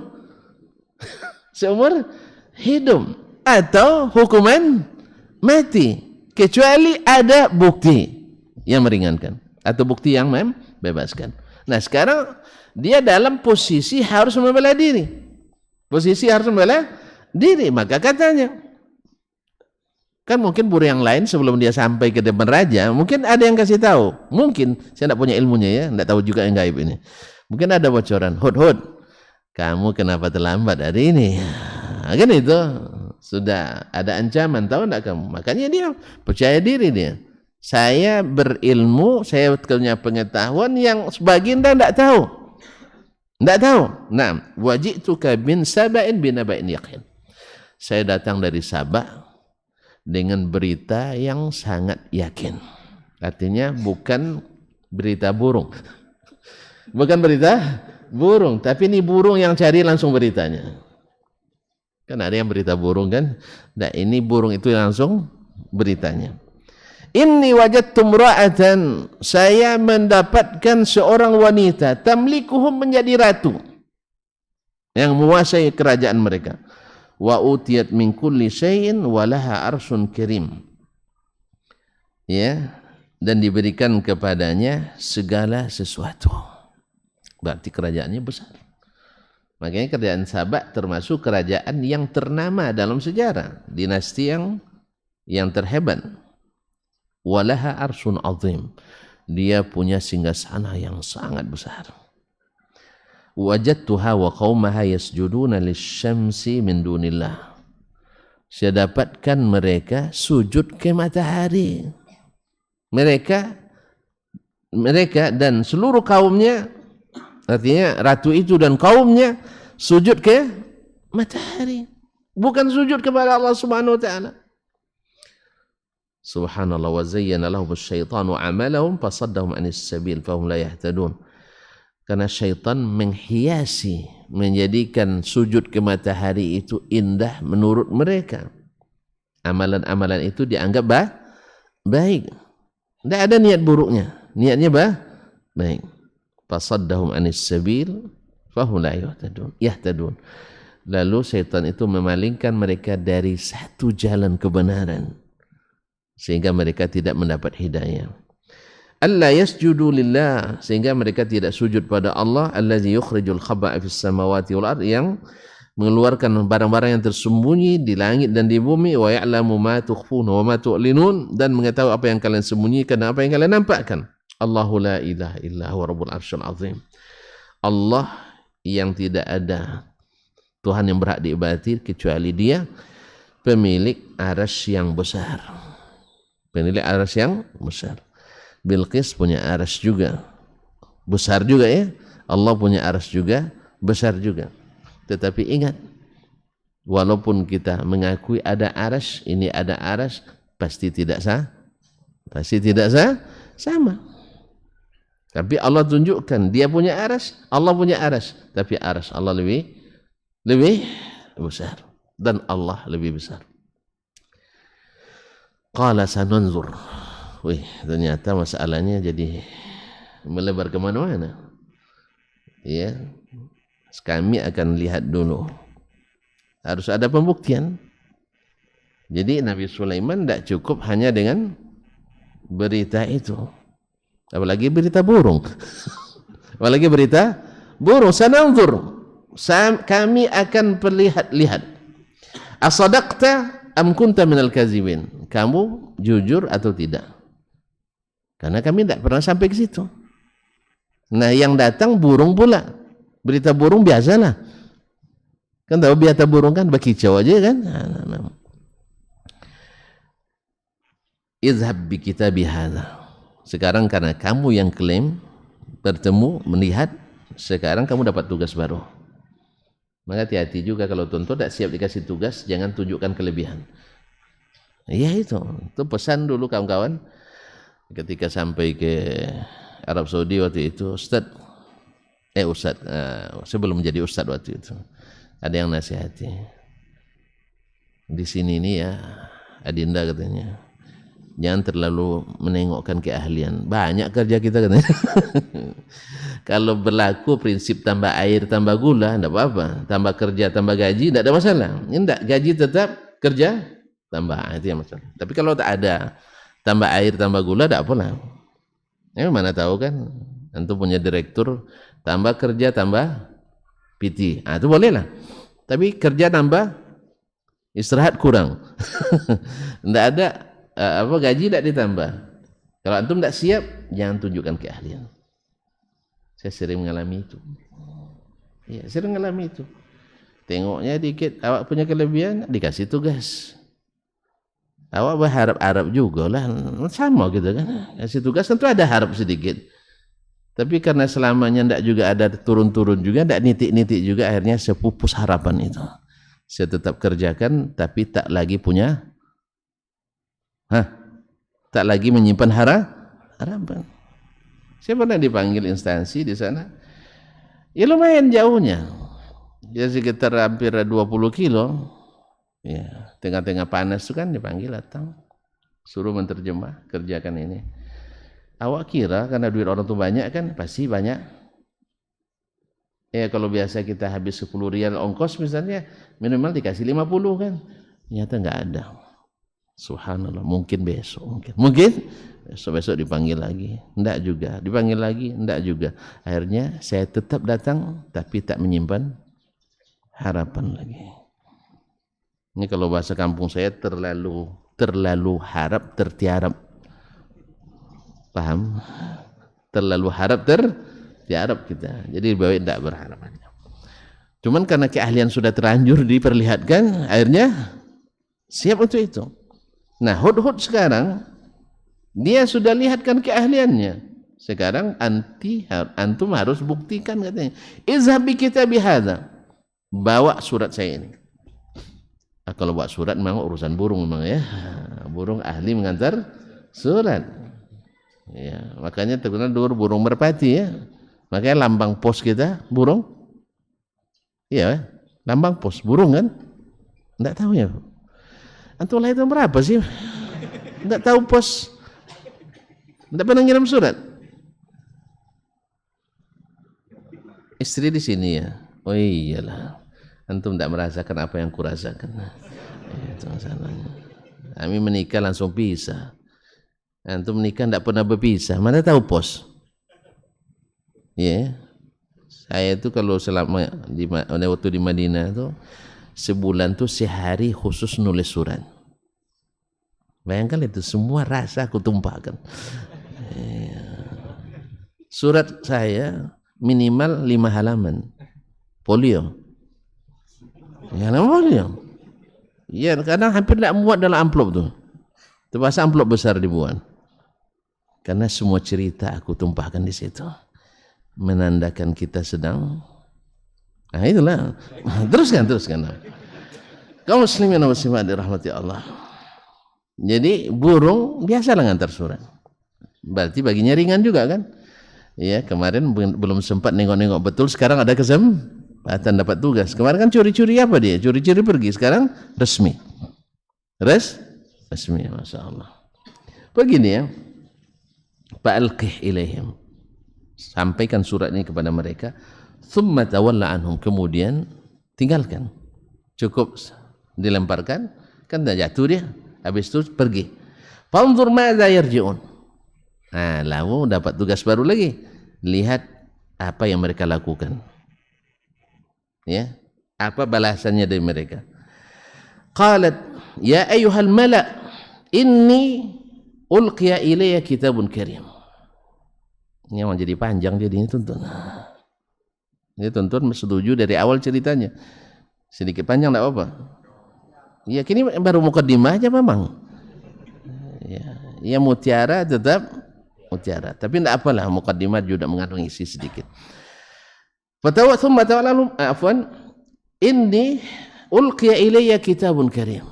hidup atau hukuman mati. Kecuali ada bukti yang meringankan atau bukti yang membebaskan. Nah sekarang dia dalam posisi harus membela diri. Maka katanya, kan mungkin burung yang lain sebelum dia sampai ke depan raja, mungkin ada yang kasih tahu. Mungkin, saya tidak punya ilmunya ya, tidak tahu juga yang gaib ini. Mungkin ada bocoran, hud, kamu kenapa terlambat hari ini? Nah, kan itu, sudah ada ancaman, tahu tidak kamu? Makanya dia percaya diri dia. Saya berilmu, saya punya pengetahuan yang sebaginda tidak tahu. Nah, waji'tuka bin saba'in bin naba'in yaqin. Saya datang dari Sabah dengan berita yang sangat yakin. Artinya bukan berita burung. Bukan berita burung, tapi ini burung yang cari langsung beritanya. Kan ada yang berita burung kan? Nah, ini burung itu langsung beritanya. Inni wajadtu imra'atan, saya mendapatkan seorang wanita tamlikuhum menjadi ratu yang menguasai kerajaan mereka. Wa utiyat min kulli syai'in wa laha arsyun karim. Ya, dan diberikan kepadanya segala sesuatu. Berarti kerajaannya besar. Makanya kerajaan Sabak termasuk kerajaan yang ternama dalam sejarah, dinasti yang terhebat. Walaha arsyun azim. Dia punya singgasana yang sangat besar. Wajadtuha wa qaumaha yasjuduna lisyamsi min dunillah. Saya dapatkan mereka sujud ke matahari. Mereka dan seluruh kaumnya, artinya ratu itu dan kaumnya sujud ke matahari, bukan sujud kepada Allah Subhanahu wa taala. Subhanallah, wa zayyana lahum asy-syaitanu a'malahum fasaddahum 'anis sabil fahum la yahtadun. Karena syaitan menghiasi, menjadikan sujud ke matahari itu indah menurut mereka. Amalan-amalan itu dianggap baik. Tidak ada niat buruknya. Niatnya baik. Fasaddahum 'anis sabil fahum la yahtadun. Lalu syaitan itu memalingkan mereka dari satu jalan kebenaran, sehingga mereka tidak mendapat hidayah. Alla yasjudu lillah, sehingga mereka tidak sujud pada Allah allazi yukhrijul khaba'a fis samawati wal ard, yang mengeluarkan barang-barang yang tersembunyi di langit dan di bumi, wa ya'lamu ma tukhfuna wa ma tu'linun, dan mengetahui apa yang kalian sembunyikan dan apa yang kalian nampakkan. Allahu la ilaha illa huwa rabbul arsyil azim. Allah yang tidak ada Tuhan yang berhak diibadati kecuali Dia, pemilik arasy yang besar. Pemilik arasy yang besar. Bilqis punya arasy juga besar juga ya. Allah punya arasy juga besar juga. Tetapi ingat, walaupun kita mengakui ada arasy, ini ada arasy, pasti tidak sama. Tapi Allah tunjukkan Dia punya arasy, Allah punya arasy, tapi arasy Allah lebih besar dan Allah lebih besar. Qala sananzur. Wih, ternyata masalahnya jadi melebar kemana-mana. Ya, kami akan lihat dulu. Harus ada pembuktian. Jadi Nabi Sulaiman tidak cukup hanya dengan berita itu. Apalagi berita burung. Apalagi berita burung. Sananzur, kami akan perlihat-lihat. Asadaqta am kunta minal kazibin, kamu jujur atau tidak, karena kami tidak pernah sampai ke situ. Nah, yang datang burung pula, berita burung biasalah kan, tahu berita burung kan berkicau aja kan. Izhab bi kitabi hadza, sekarang karena kamu yang klaim bertemu melihat, sekarang kamu dapat tugas baru. Maka hati-hati juga kalau tuan tidak siap dikasih tugas, jangan tunjukkan kelebihan. Iya, itu pesan dulu kawan-kawan ketika sampai ke Arab Saudi waktu itu. Sebelum menjadi Ustadz waktu itu, ada yang nasihati, di sini nih ya Adinda katanya, jangan terlalu menengokkan keahlian, banyak kerja kita katanya. Kalau berlaku prinsip tambah air tambah gula, tidak apa-apa, tambah kerja tambah gaji tidak ada masalah. Ini tidak, gaji tetap, kerja tambah, itu yang masalah. Tapi kalau tak ada tambah air tambah gula tidak apalah. Mana tahu kan, antum punya direktur tambah kerja tambah PT, itu boleh lah. Tapi kerja tambah istirahat kurang. Tidak ada gaji tidak ditambah. Kalau antum tidak siap, jangan tunjukkan keahlian. Saya sering mengalami itu. Ya, sering mengalami itu. Tengoknya dikit, awak punya kelebihan, dikasih tugas. Awak berharap-harap juga lah, sama gitu kan. Kasih tugas tentu ada harap sedikit. Tapi karena selamanya tidak juga ada turun-turun juga, tidak nitik-nitik juga, akhirnya sepupus harapan itu. Saya tetap kerjakan, tapi tak lagi punya, tak lagi menyimpan harapan. Saya pernah dipanggil instansi di sana, ya lumayan jauhnya, ya sekitar hampir 20 kilo, ya tengah-tengah panas itu kan dipanggil datang, suruh menterjemah, kerjakan ini. Awak kira karena duit orang itu banyak kan, pasti banyak. Ya kalau biasa kita habis 10 rial ongkos misalnya, minimal dikasih 50 kan, ternyata enggak ada. Subhanallah, mungkin besok, mungkin besok dipanggil lagi, enggak juga, dipanggil lagi, enggak juga. Akhirnya saya tetap datang, tapi tak menyimpan harapan lagi. Ini kalau bahasa kampung saya terlalu harap tertiarap, paham? Terlalu harap tertiarap kita, jadi lebih baik tidak berharap. Cuman karena keahlian sudah terlanjur diperlihatkan, akhirnya siap untuk itu. Nah, Hudhud sekarang dia sudah lihatkan keahliannya. Sekarang antum harus buktikan katanya. Izhab bi kitabi hadza. Bawa surat saya ini. Kalau bawa surat memang urusan burung memang ya. Burung ahli mengantar surat. Ya, makanya terkenal dulu burung merpati ya. Makanya lambang pos kita burung. Iya, lambang pos burung kan? Enggak tahu ya. Antum lahir tahun berapa sih? Enggak tahu pos. Enggak pernah ngirim surat. Istri di sini ya. Oh iyalah. Antum enggak merasakan apa yang kurasakan. Itu masalahnya. Kami menikah langsung pisah. Antum menikah enggak pernah berpisah. Mana tahu pos? Ya. Saya itu kalau selama waktu di Madinah itu sebulan tuh sehari khusus nulis surat. Bayangkan itu, semua rasa aku tumpahkan. Surat saya minimal 5 halaman. Polio. Ya, polio. Ya, kadang hampir tidak muat dalam amplop tuh. Terpaksa amplop besar dibuat. Karena semua cerita aku tumpahkan di situ. Menandakan kita sedang. Nah itulah. Teruskan. Kaum muslimin dan muslimat dirahmati Allah. Jadi burung biasalah ngantar surat. Berarti baginya ringan juga kan? Ya, kemarin belum sempat nengok-nengok betul, sekarang ada kesempatan dapat tugas. Kemarin kan curi-curi apa dia? Curi-curi pergi, sekarang resmi. Resmi, Masya Allah. Begini ya. Fa'alqih ilaihim. Sampaikan surat ini kepada mereka. Thumma tawalla anhum, kemudian tinggalkan. Cukup dilemparkan, kan dah jatuh dia. Habis itu pergi. Fanzur madza yarji'un. Nah, lalu dapat tugas baru lagi. Lihat apa yang mereka lakukan. Ya, apa balasannya dari mereka? Qalat ya ayyuhal mala inni ulqiya ilayya kitabun karim. Ini yang jadi panjang jadi ini tuntun. Ini tuntun setuju dari awal ceritanya. Sedikit panjang enggak apa-apa. Ya kini baru mukaddimah aja memang. Ya mutiara tetap mutiara. Tapi enggak apalah mukaddimah juga mengandung isi sedikit. Fatawa thumma ta'lamu afwan inni ulqiya ilayya kitabun karim.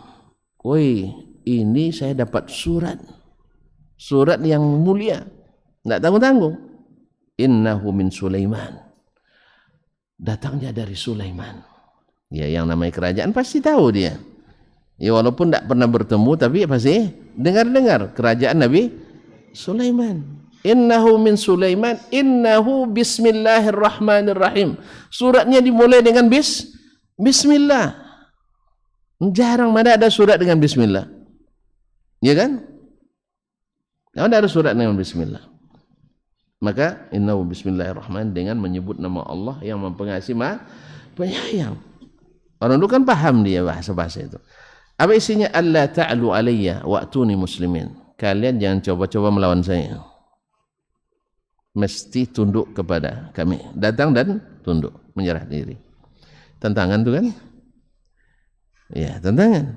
Woi, ini saya dapat surat yang mulia, enggak tanggung-tanggung. Innahu min Sulaiman. Datangnya dari Sulaiman. Ya, yang namanya kerajaan pasti tahu dia. Ya walaupun enggak pernah bertemu tapi pasti dengar-dengar kerajaan Nabi Sulaiman. Innahu min Sulaiman, innahu bismillahirrahmanirrahim. Suratnya dimulai dengan bismillah. Jarang mana ada surat dengan bismillah. Ya kan? Tidak ada surat dengan bismillah. Maka innahu bismillahirrahmanirrahim dengan menyebut nama Allah yang Maha Penyayang. Orang dulu kan paham dia bahasa-bahasa itu. Apa isinya? Alla ta'lu alayya wa'tuni muslimin. Kalian jangan coba-coba melawan saya. Mesti tunduk kepada kami. Datang dan tunduk, menyerah diri. Tantangan tu kan? Ya, tantangan.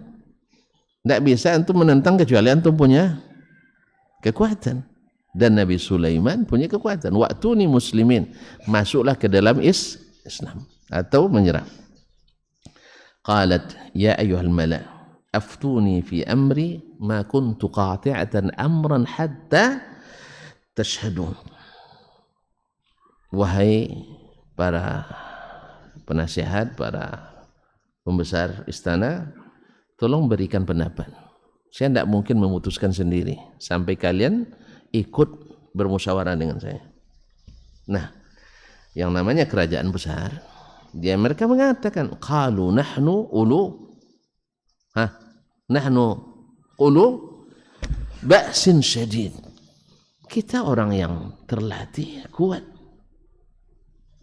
Tidak bisa antum menentang kecuali antum punya kekuatan. Dan Nabi Sulaiman punya kekuatan. Wa'tuni muslimin. Masuklah ke dalam Islam atau menyerah. Qalat ya ayyuhal mala aftuni fi amri ma kuntu qati'atan amran hatta tashhadun. Wahai para penasihat, para pembesar istana, tolong berikan pendapat. Saya tidak mungkin memutuskan sendiri sampai kalian ikut bermusyawarah dengan saya. Nah, yang namanya kerajaan besar, mereka mengatakan qalu nahnu ulu ba'sin syadid. Kita orang yang terlatih, kuat.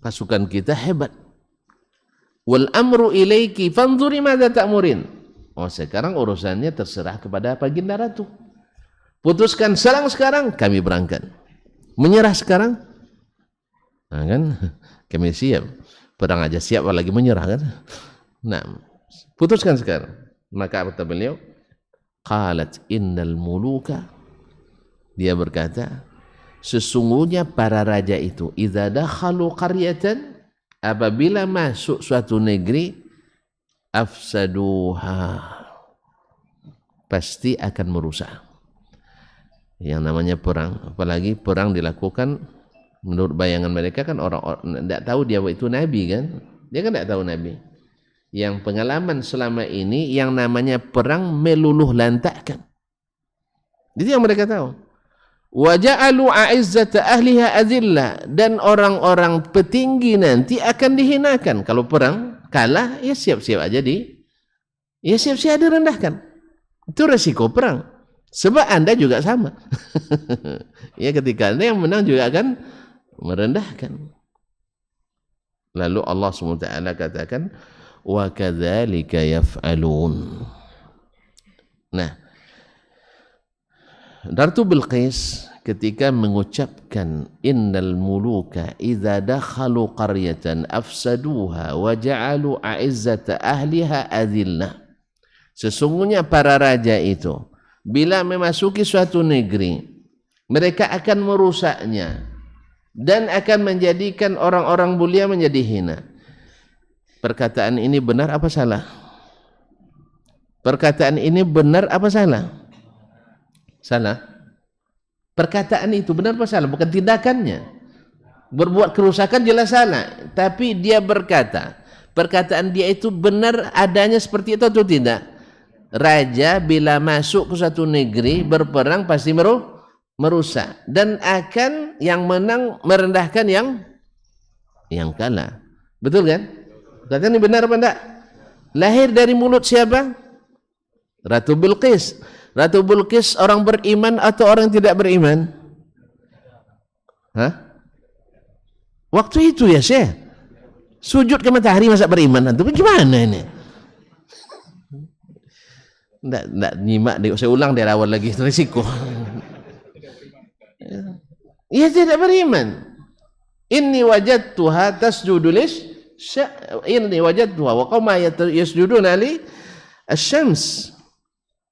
Pasukan kita hebat. Wal amru ilaiki fanzuri madza ta'murin. Oh, sekarang urusannya terserah kepada Baginda Ratu. Putuskan serang sekarang, kami berangkat. Menyerah sekarang? Nah, kan kami siap. Perang aja siap apalagi menyerah kan? Nah, putuskan sekarang. Maka kata beliau, qalat innal muluka, dia berkata, sesungguhnya para raja itu idza dakhalu qaryatan, apabila masuk suatu negeri, afsaduha, pasti akan merusak. Yang namanya perang, apalagi perang dilakukan menurut bayangan mereka kan orang-orang tidak tahu dia itu nabi kan, dia kan tidak tahu nabi. Yang pengalaman selama ini yang namanya perang meluluh lantakkan, itu yang mereka tahu. Wa ja'alu a'izzata ahliha adillah, dan orang-orang petinggi nanti akan dihinakan. Kalau perang kalah ya siap-siap aja siap-siap direndahkan. Itu resiko perang. Sebab Anda juga sama. Ya, ketika Anda yang menang juga akan merendahkan. Lalu Allah SWT katakan wa kadzalika yaf'alun. Nah, Ratu Bilqis ketika mengucapkan innal muluka idza dakhalu qaryatan afsaduha wa ja'alu a'izzata ahliha adillah. Sesungguhnya para raja itu bila memasuki suatu negeri, mereka akan merusaknya dan akan menjadikan orang-orang mulia menjadi hina. Perkataan ini benar apa salah? Perkataan ini benar apa salah? Salah. Perkataan itu benar apa salah? Bukan tindakannya. Berbuat kerusakan jelas salah. Tapi dia berkata, perkataan dia itu benar adanya seperti itu atau tidak? Raja bila masuk ke suatu negeri berperang pasti merusak. Dan akan yang menang merendahkan yang kalah. Betul kan? Perkataan ini benar apa tidak? Lahir dari mulut siapa? Ratu Bilqis. Ratu Bilqis orang beriman atau orang tidak beriman? Hah? Waktu itu ya Syekh, sujud ke matahari masa beriman antum gimana ini? Nggak nyimak, saya ulang dari awal lagi, risiko. Ia tidak beriman. Inni wajadtuha tasjudu inni wajadtuha wa qauma yasjuduna li asy-syams.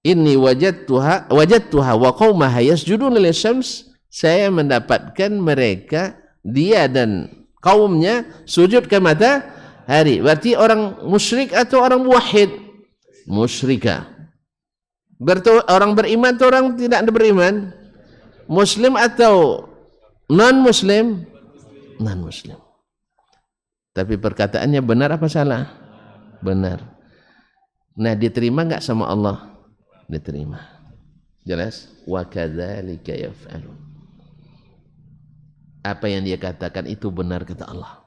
Inni wajadtuha wa qaumaha yasjuduna li asy-syams. Saya mendapatkan mereka, dia dan kaumnya sujud ke matahari. Berarti orang musyrik atau orang muwahhid? Musyrikah. Orang beriman atau orang tidak beriman? Muslim atau non-muslim? Non-muslim. Tapi perkataannya benar apa salah? Benar. Nah, diterima enggak sama Allah? Diterima. Jelas? Wa kadzalika yaf'alun. Apa yang dia katakan itu benar kata Allah.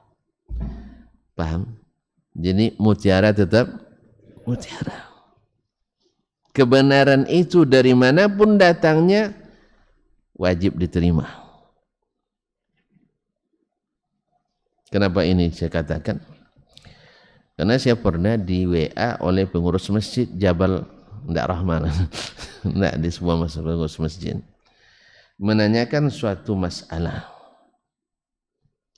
Paham? Jadi mutiara tetap mutiara. Kebenaran itu dari manapun datangnya wajib diterima. Kenapa ini saya katakan? Karena saya pernah di WA oleh pengurus masjid Jabal Ndak Rahman, ndak di sebuah pengurus masjid, menanyakan suatu masalah.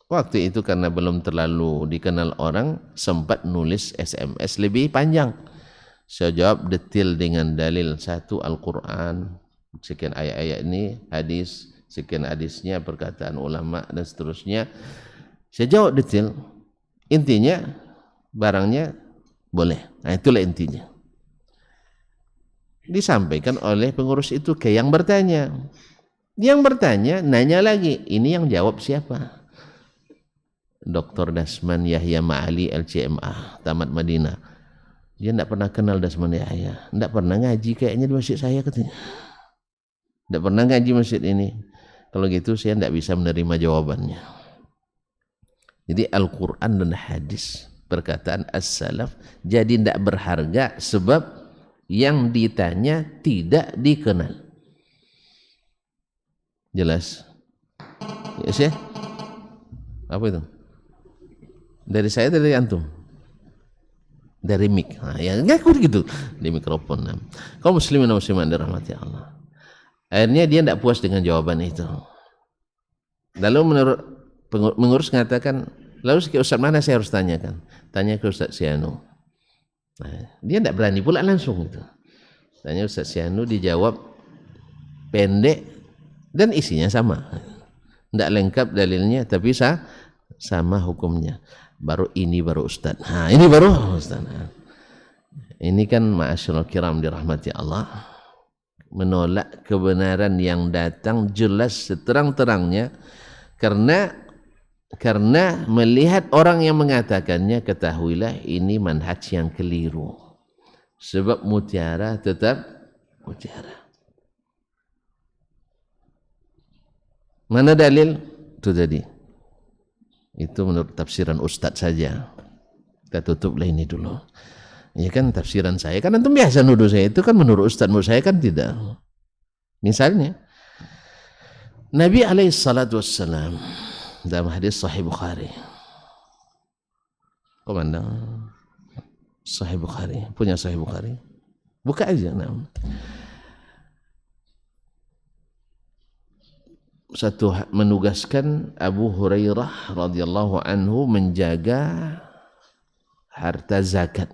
Waktu itu karena belum terlalu dikenal orang, sempat nulis SMS lebih panjang. Saya jawab detail dengan dalil satu Al-Quran, sekian ayat-ayat ini, hadis, sekian hadisnya, perkataan ulama dan seterusnya. Saya jawab detail. Intinya barangnya boleh. Nah, itulah intinya. Disampaikan oleh pengurus itu ke yang bertanya. Yang bertanya nanya lagi, ini yang jawab siapa? Dr. Dasman Yahya Ma'ali LCMA, tamat Madinah. Dia tidak pernah kenal Dasman Yahya, tidak pernah ngaji kayaknya di masjid saya katanya. Tidak pernah ngaji masjid ini. Kalau gitu saya tidak bisa menerima jawabannya. Jadi Al-Quran dan hadis, perkataan as-salaf, jadi tidak berharga sebab yang ditanya tidak dikenal. Jelas? Ya sih? Apa itu? Dari saya, dari antum? Dari mic. Nah, ya ngaku gitu di mikrofon. Kaum muslimin dan muslimat dirahmati Allah. Akhirnya dia tidak puas dengan jawaban itu. Lalu menurut pengurus mengatakan, lalu ke Ustaz mana saya harus tanyakan? Tanya ke Ustaz Sianu. Nah, dia tidak berani pula langsung gitu. Tanya Ustaz Sianu, dijawab pendek dan isinya sama. Tidak lengkap dalilnya, tapi sama hukumnya. Baru Ustaz. Nah, ini baru Ustaz. Nah, ini kan ma'asyiral kiram dirahmati Allah, menolak kebenaran yang datang jelas seterang-terangnya karena melihat orang yang mengatakannya, ketahuilah ini manhaj yang keliru. Sebab mutiara tetap mutiara. Mana dalil? Itu tadi. Itu menurut tafsiran Ustadz saja. Kita tutuplah ini dulu. Ya kan tafsiran saya, kan antum biasa nuduh saya itu kan menurut Ustadz, menurut saya kan tidak. Misalnya Nabi SAW dalam hadis Sahih Bukhari. Komandang Sahih Bukhari, punya Sahih Bukhari. Buka aja. Nah. Satu menugaskan Abu Hurairah radhiyallahu anhu menjaga harta zakat.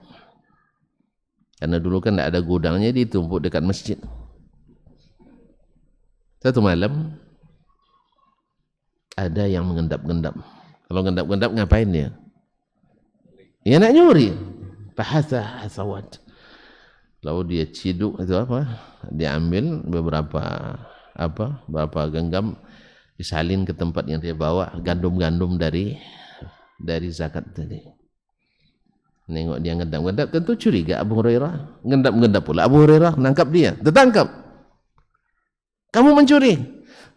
Karena dulu kan tidak ada gudangnya, ditumpuk dekat masjid. Satu malam ada yang mengendap-gendap. Kalau mengendap-gendap ngapain dia? Ya nak nyuri. Fahatha hasawat. Lalu dia ciduk itu apa? Dia ambil beberapa genggam, disalin ke tempat yang dia bawa, gandum-gandum dari zakat tadi. Nengok dia ngendap-ngendap, tentu curiga Abu Hurairah. Ngendap-ngendap pula Abu Hurairah, nangkap dia, tertangkap. Kamu mencuri?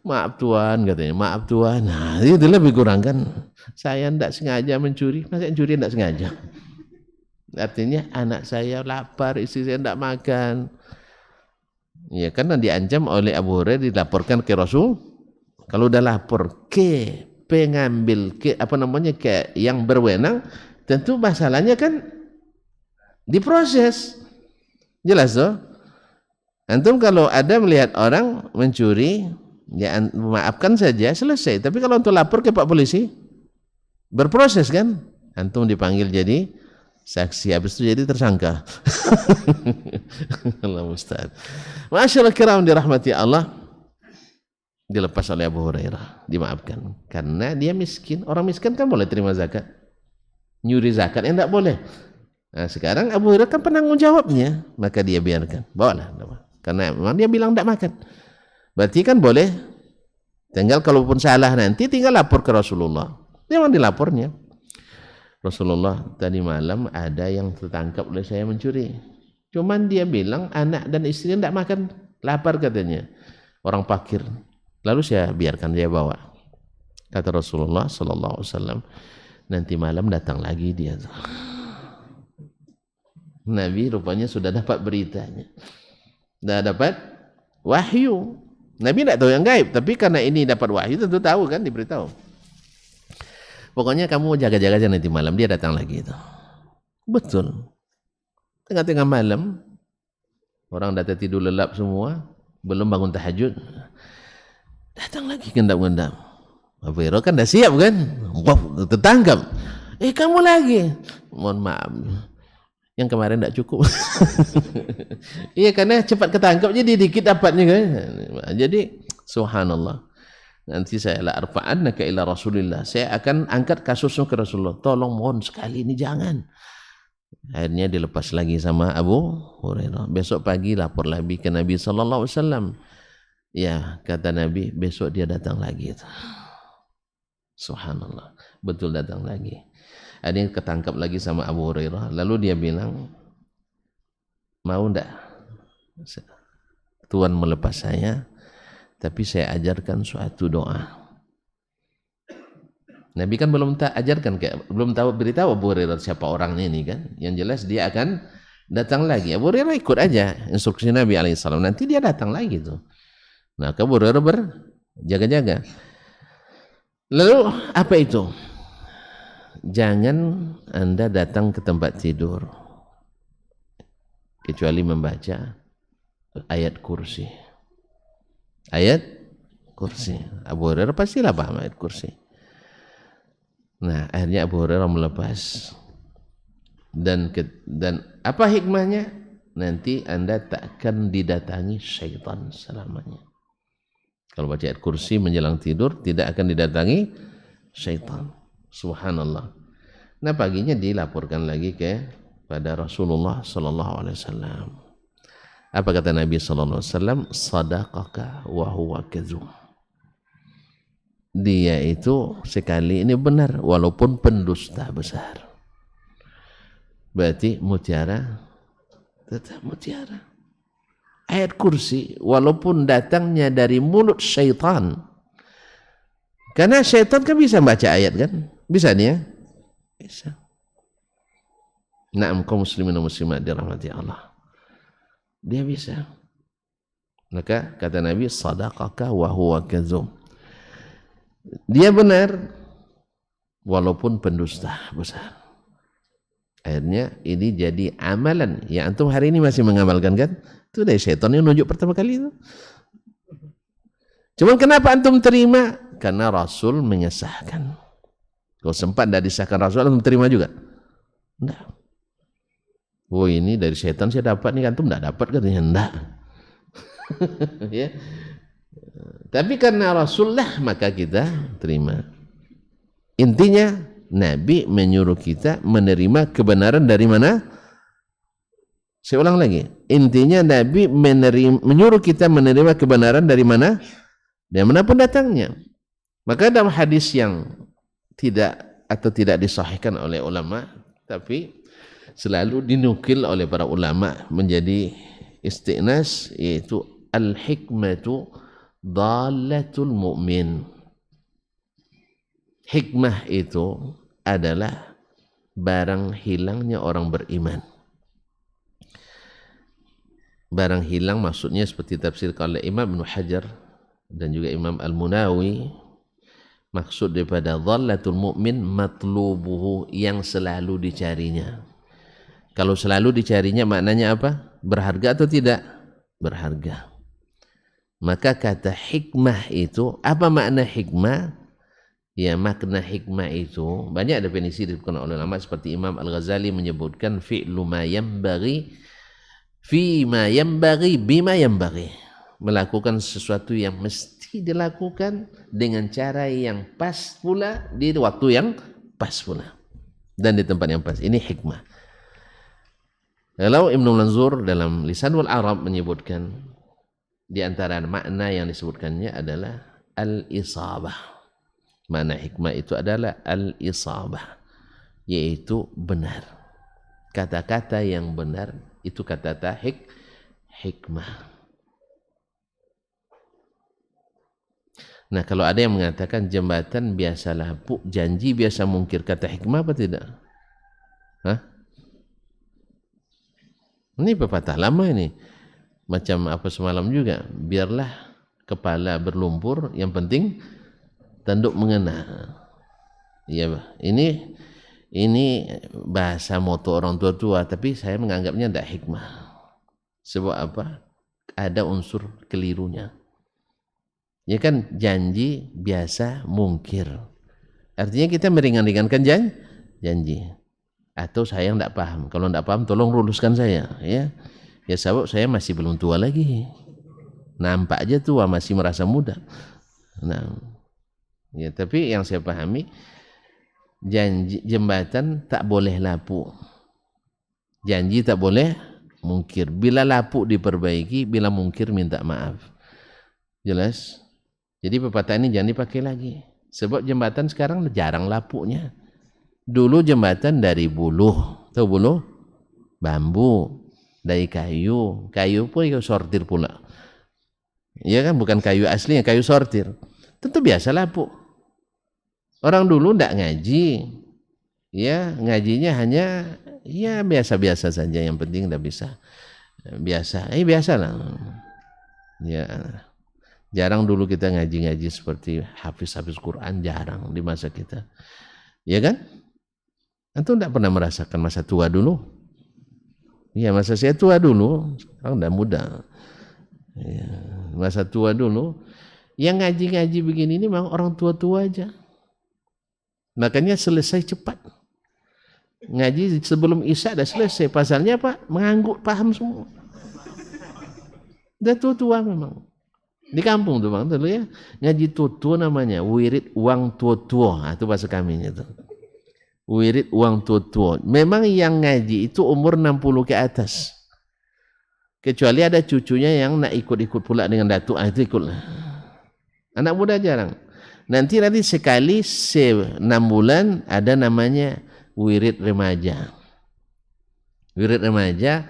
Maaf Tuan, katanya. Maaf Tuan. Nah, itu lebih kurang kan. Saya tidak sengaja mencuri. Masa mencuri tidak sengaja? Artinya anak saya lapar, istri saya tidak makan. Ya, karena diancam oleh Abu Hurairah, dilaporkan ke Rasul. Kalau udah lapor ke pengambil yang berwenang, tentu masalahnya kan diproses. Jelas toh? Antum kalau ada melihat orang mencuri, ya maafkan saja, selesai. Tapi kalau untuk lapor ke Pak Polisi, berproses kan? Antum dipanggil jadi saksi, habis itu jadi tersangka. Allah musta'an. Masyaallah kiram dirahmati Allah, dilepas oleh Abu Hurairah, dimaafkan. Karena dia miskin. Orang miskin kan boleh terima zakat. Nyuri zakat yang tidak boleh. Nah, sekarang Abu Hurairah kan penanggung jawabnya, maka dia biarkan. Bawalah. Karena memang dia bilang tidak makan. Berarti kan boleh. Tinggal kalaupun salah nanti tinggal lapor ke Rasulullah. Memang dilapornya. Rasulullah, tadi malam ada yang tertangkap oleh saya mencuri. Cuman dia bilang anak dan istri tidak makan, lapar katanya. Orang fakir. Lalu saya biarkan dia bawa. Kata Rasulullah sallallahu alaihi wasallam, nanti malam datang lagi dia. Nabi rupanya sudah dapat beritanya. Sudah dapat wahyu. Nabi tidak tahu yang gaib, tapi karena ini dapat wahyu tentu tahu kan, diberitahu. Pokoknya kamu jaga-jaga aja nanti malam dia datang lagi itu. Betul. Tengah-tengah malam orang dah tidur lelap semua, belum bangun tahajud. Datang lagi gendam-gendam. Abu Hurairah kan dah siap kan? Wow, tertangkap. Kamu lagi. Mohon maaf. Yang kemarin tidak cukup. Iya, karena cepat ketangkap jadi dikit dapatnya kan. Jadi subhanallah. Nanti saya la arfa'annaka ila Rasulillah. Saya akan angkat kasusnya ke Rasulullah. Tolong mohon sekali ini jangan. Akhirnya dilepas lagi sama Abu Hurairah. Besok pagi lapor lagi ke Nabi sallallahu alaihi wasallam. Ya, kata Nabi, besok dia datang lagi. Subhanallah. Betul datang lagi. Ada yang ketangkap lagi sama Abu Hurairah. Lalu dia bilang, mau ndak Tuhan melepas saya, tapi saya ajarkan suatu doa. Nabi kan belum ajarkan, belum tahu beritahu Abu Hurairah siapa orangnya ini kan. Yang jelas dia akan datang lagi. Abu Hurairah ikut aja instruksi Nabi alaihissalam. Nanti dia datang lagi tuh. Nah, Abu Hurairah berjaga-jaga. Lalu apa itu? Jangan Anda datang ke tempat tidur kecuali membaca ayat kursi. Ayat kursi. Abu Hurairah pastilah paham ayat kursi. Nah, akhirnya Abu Hurairah melepas. Dan apa hikmahnya? Nanti Anda tak akan didatangi syaitan selamanya. Kalau baca ayat kursi menjelang tidur tidak akan didatangi syaitan. Subhanallah. Nah, paginya dilaporkan lagi pada Rasulullah sallallahu alaihi wasallam. Apa kata Nabi sallallahu alaihi wasallam? Sadaqaka wa huwa kadzub. Dia itu sekali ini benar walaupun pendusta besar. Berarti mutiara tetap mutiara. Ayat kursi walaupun datangnya dari mulut syaitan. Karena syaitan kan bisa baca ayat kan? Bisa nih ya? Bisa. Na'am kaum muslimin dan muslimat dirahmati Allah. Dia bisa. Maka kata Nabi, sadaqaka wa huwa kadzub. Dia benar walaupun pendusta besar. Akhirnya ini jadi amalan yang antum hari ini masih mengamalkan kan? Itu dari syaitan yang nunjuk pertama kali itu. Cuman kenapa antum terima? Karena Rasul menyesahkan. Kalau sempat tidak disahkan Rasul, antum terima juga? Tidak. Oh, ini dari syaitan saya dapat nih, antum tidak dapat katanya. Tidak. Ya. Tapi karena Rasulullah maka kita terima. Intinya Nabi menyuruh kita menerima kebenaran dari mana? Saya ulang lagi. Intinya Nabi menyuruh kita menerima kebenaran dari mana? Dari manapun datangnya. Maka dalam hadis yang tidak disahihkan oleh ulama, tapi selalu dinukil oleh para ulama menjadi istiqnas, yaitu al-hikmatu dhalatul mu'min. Hikmah itu adalah barang hilangnya orang beriman. Barang hilang maksudnya seperti tafsir oleh Imam Ibnu Hajar dan juga Imam Al-Munawi, Maksud daripada dhallatul mu'min matlubuhu, yang selalu dicarinya. Kalau selalu dicarinya maknanya apa? Berharga atau tidak? Berharga. Maka kata hikmah itu, apa makna hikmah? Ya, makna hikmah itu banyak definisi disebutkan oleh ulama, seperti Imam Al-Ghazali menyebutkan fi'lu ma yanbaghi fi ma yanbaghi bima yanbaghi, melakukan sesuatu yang mesti dilakukan dengan cara yang pas pula di waktu yang pas pula dan di tempat yang pas. Ini hikmah. Kalau Ibnu Manzur dalam Lisanul Arab menyebutkan di antara makna yang disebutkannya adalah al-isabah. Makna hikmah itu adalah al-isabah, yaitu benar. Kata-kata yang benar itu kata-kata hikmah. Nah, kalau ada yang mengatakan jembatan biasa lapuk, janji biasa mungkir, kata hikmah apa tidak? Hah? Ini pepatah lama ini. Macam apa semalam juga, biarlah kepala berlumpur, yang penting tanduk mengena. Ya, ini bahasa moto orang tua-tua, tapi saya menganggapnya tidak hikmah. Sebab apa? Ada unsur kelirunya. Ya kan, janji biasa mungkir. Artinya kita meringan-ringankan janji. Atau saya tidak paham. Kalau tidak paham, tolong luluskan saya. Ya, sebab saya masih belum tua lagi. Nampak aja tua, masih merasa muda. Nah, ya, tapi yang saya pahami, janji jembatan tak boleh lapuk, janji tak boleh mungkir. Bila lapuk diperbaiki, bila mungkir minta maaf. Jelas? Jadi pepatah ini jangan dipakai lagi, sebab jembatan sekarang jarang lapuknya. Dulu jembatan dari buluh, tahu buluh? Bambu, dari kayu pun kayu sortir pula. Ya kan, bukan kayu asli, kayu sortir. Tentu biasa lapuk. Orang dulu tidak ngaji, ya ngajinya hanya ya biasa-biasa saja, yang penting tidak bisa biasa, biasa lah. Ya, jarang dulu kita ngaji-ngaji seperti hafiz Quran, jarang di masa kita, ya kan? Antum tidak pernah merasakan masa tua dulu? Ya, masa saya tua dulu, sekarang udah muda. Ya, masa tua dulu, yang ngaji-ngaji begini ini memang orang tua-tua aja. Makanya selesai cepat. Ngaji sebelum Isya dah selesai. Pasalnya apa? Mengangguk, paham semua. Dah tua-tua memang. Di kampung tuh bang, dulu ya. Ngaji tua-tua namanya. Wirid uang tua-tua. Nah, itu bahasa kami itu. Wirid uang tua-tua. Memang yang ngaji itu umur 60 ke atas. Kecuali ada cucunya yang nak ikut-ikut pula dengan datuk, itu ikutlah. Anak muda jarang. Nanti sekali 6 bulan ada namanya wirid remaja. Wirid remaja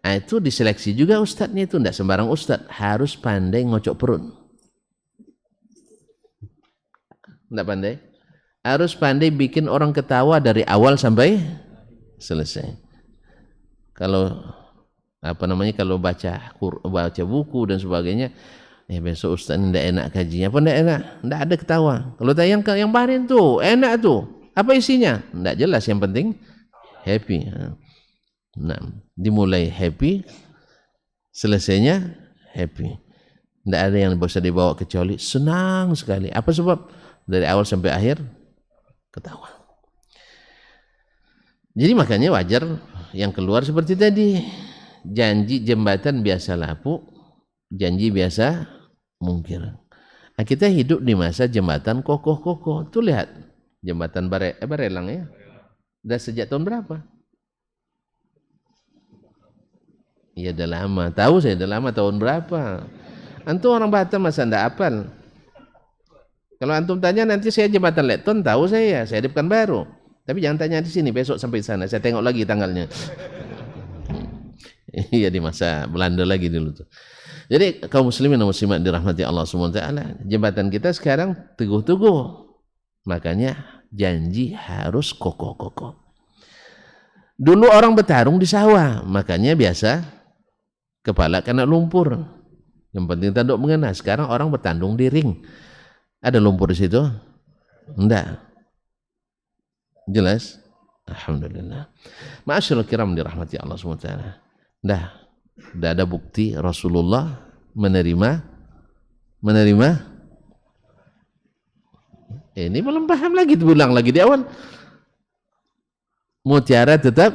itu diseleksi juga ustadznya, itu tidak sembarang ustadz, harus pandai ngocok perut. Tidak pandai? Harus pandai bikin orang ketawa dari awal sampai selesai. Kalau kalau baca buku dan sebagainya, besok ustaz ini tidak enak kajinya. Apa tidak enak? Tidak ada ketawa. Kalau tayang yang kemarin tuh enak tuh, apa isinya? Tidak jelas, yang penting happy. Nah, dimulai happy, selesainya happy. Tidak ada yang bisa dibawa kecuali senang sekali. Apa sebab? Dari awal sampai akhir ketawa. Jadi makanya wajar yang keluar seperti tadi. Janji jembatan biasa lapuk, janji biasa mungkir. Nah, kita hidup di masa jembatan kokoh-kokoh. Tuh lihat, jembatan Barelang ya. Udah sejak tahun berapa? Iya, udah lama. Tahu saya udah lama, tahun berapa. Antum orang Batam masa ndak hafal? Kalau antum tanya nanti saya jembatan Leton, tahu saya di Pekanbaru. Tapi jangan tanya di sini, besok sampai sana. Saya tengok lagi tanggalnya. Iya, di masa Belanda lagi dulu tuh. Jadi kaum muslimin dan muslimat dirahmati Allah SWT, jembatan kita sekarang teguh-teguh. Makanya janji harus kokoh-kokoh. Dulu orang bertarung di sawah, makanya biasa kepala kena lumpur. Yang penting tanduk mengena. Sekarang orang bertandung di ring. Ada lumpur di situ? Enggak. Jelas? Alhamdulillah. Ma'asyiral kiram dirahmati Allah SWT. Enggak ada bukti Rasulullah menerima ini belum paham lagi, diulang lagi di awal. Mutiara tetap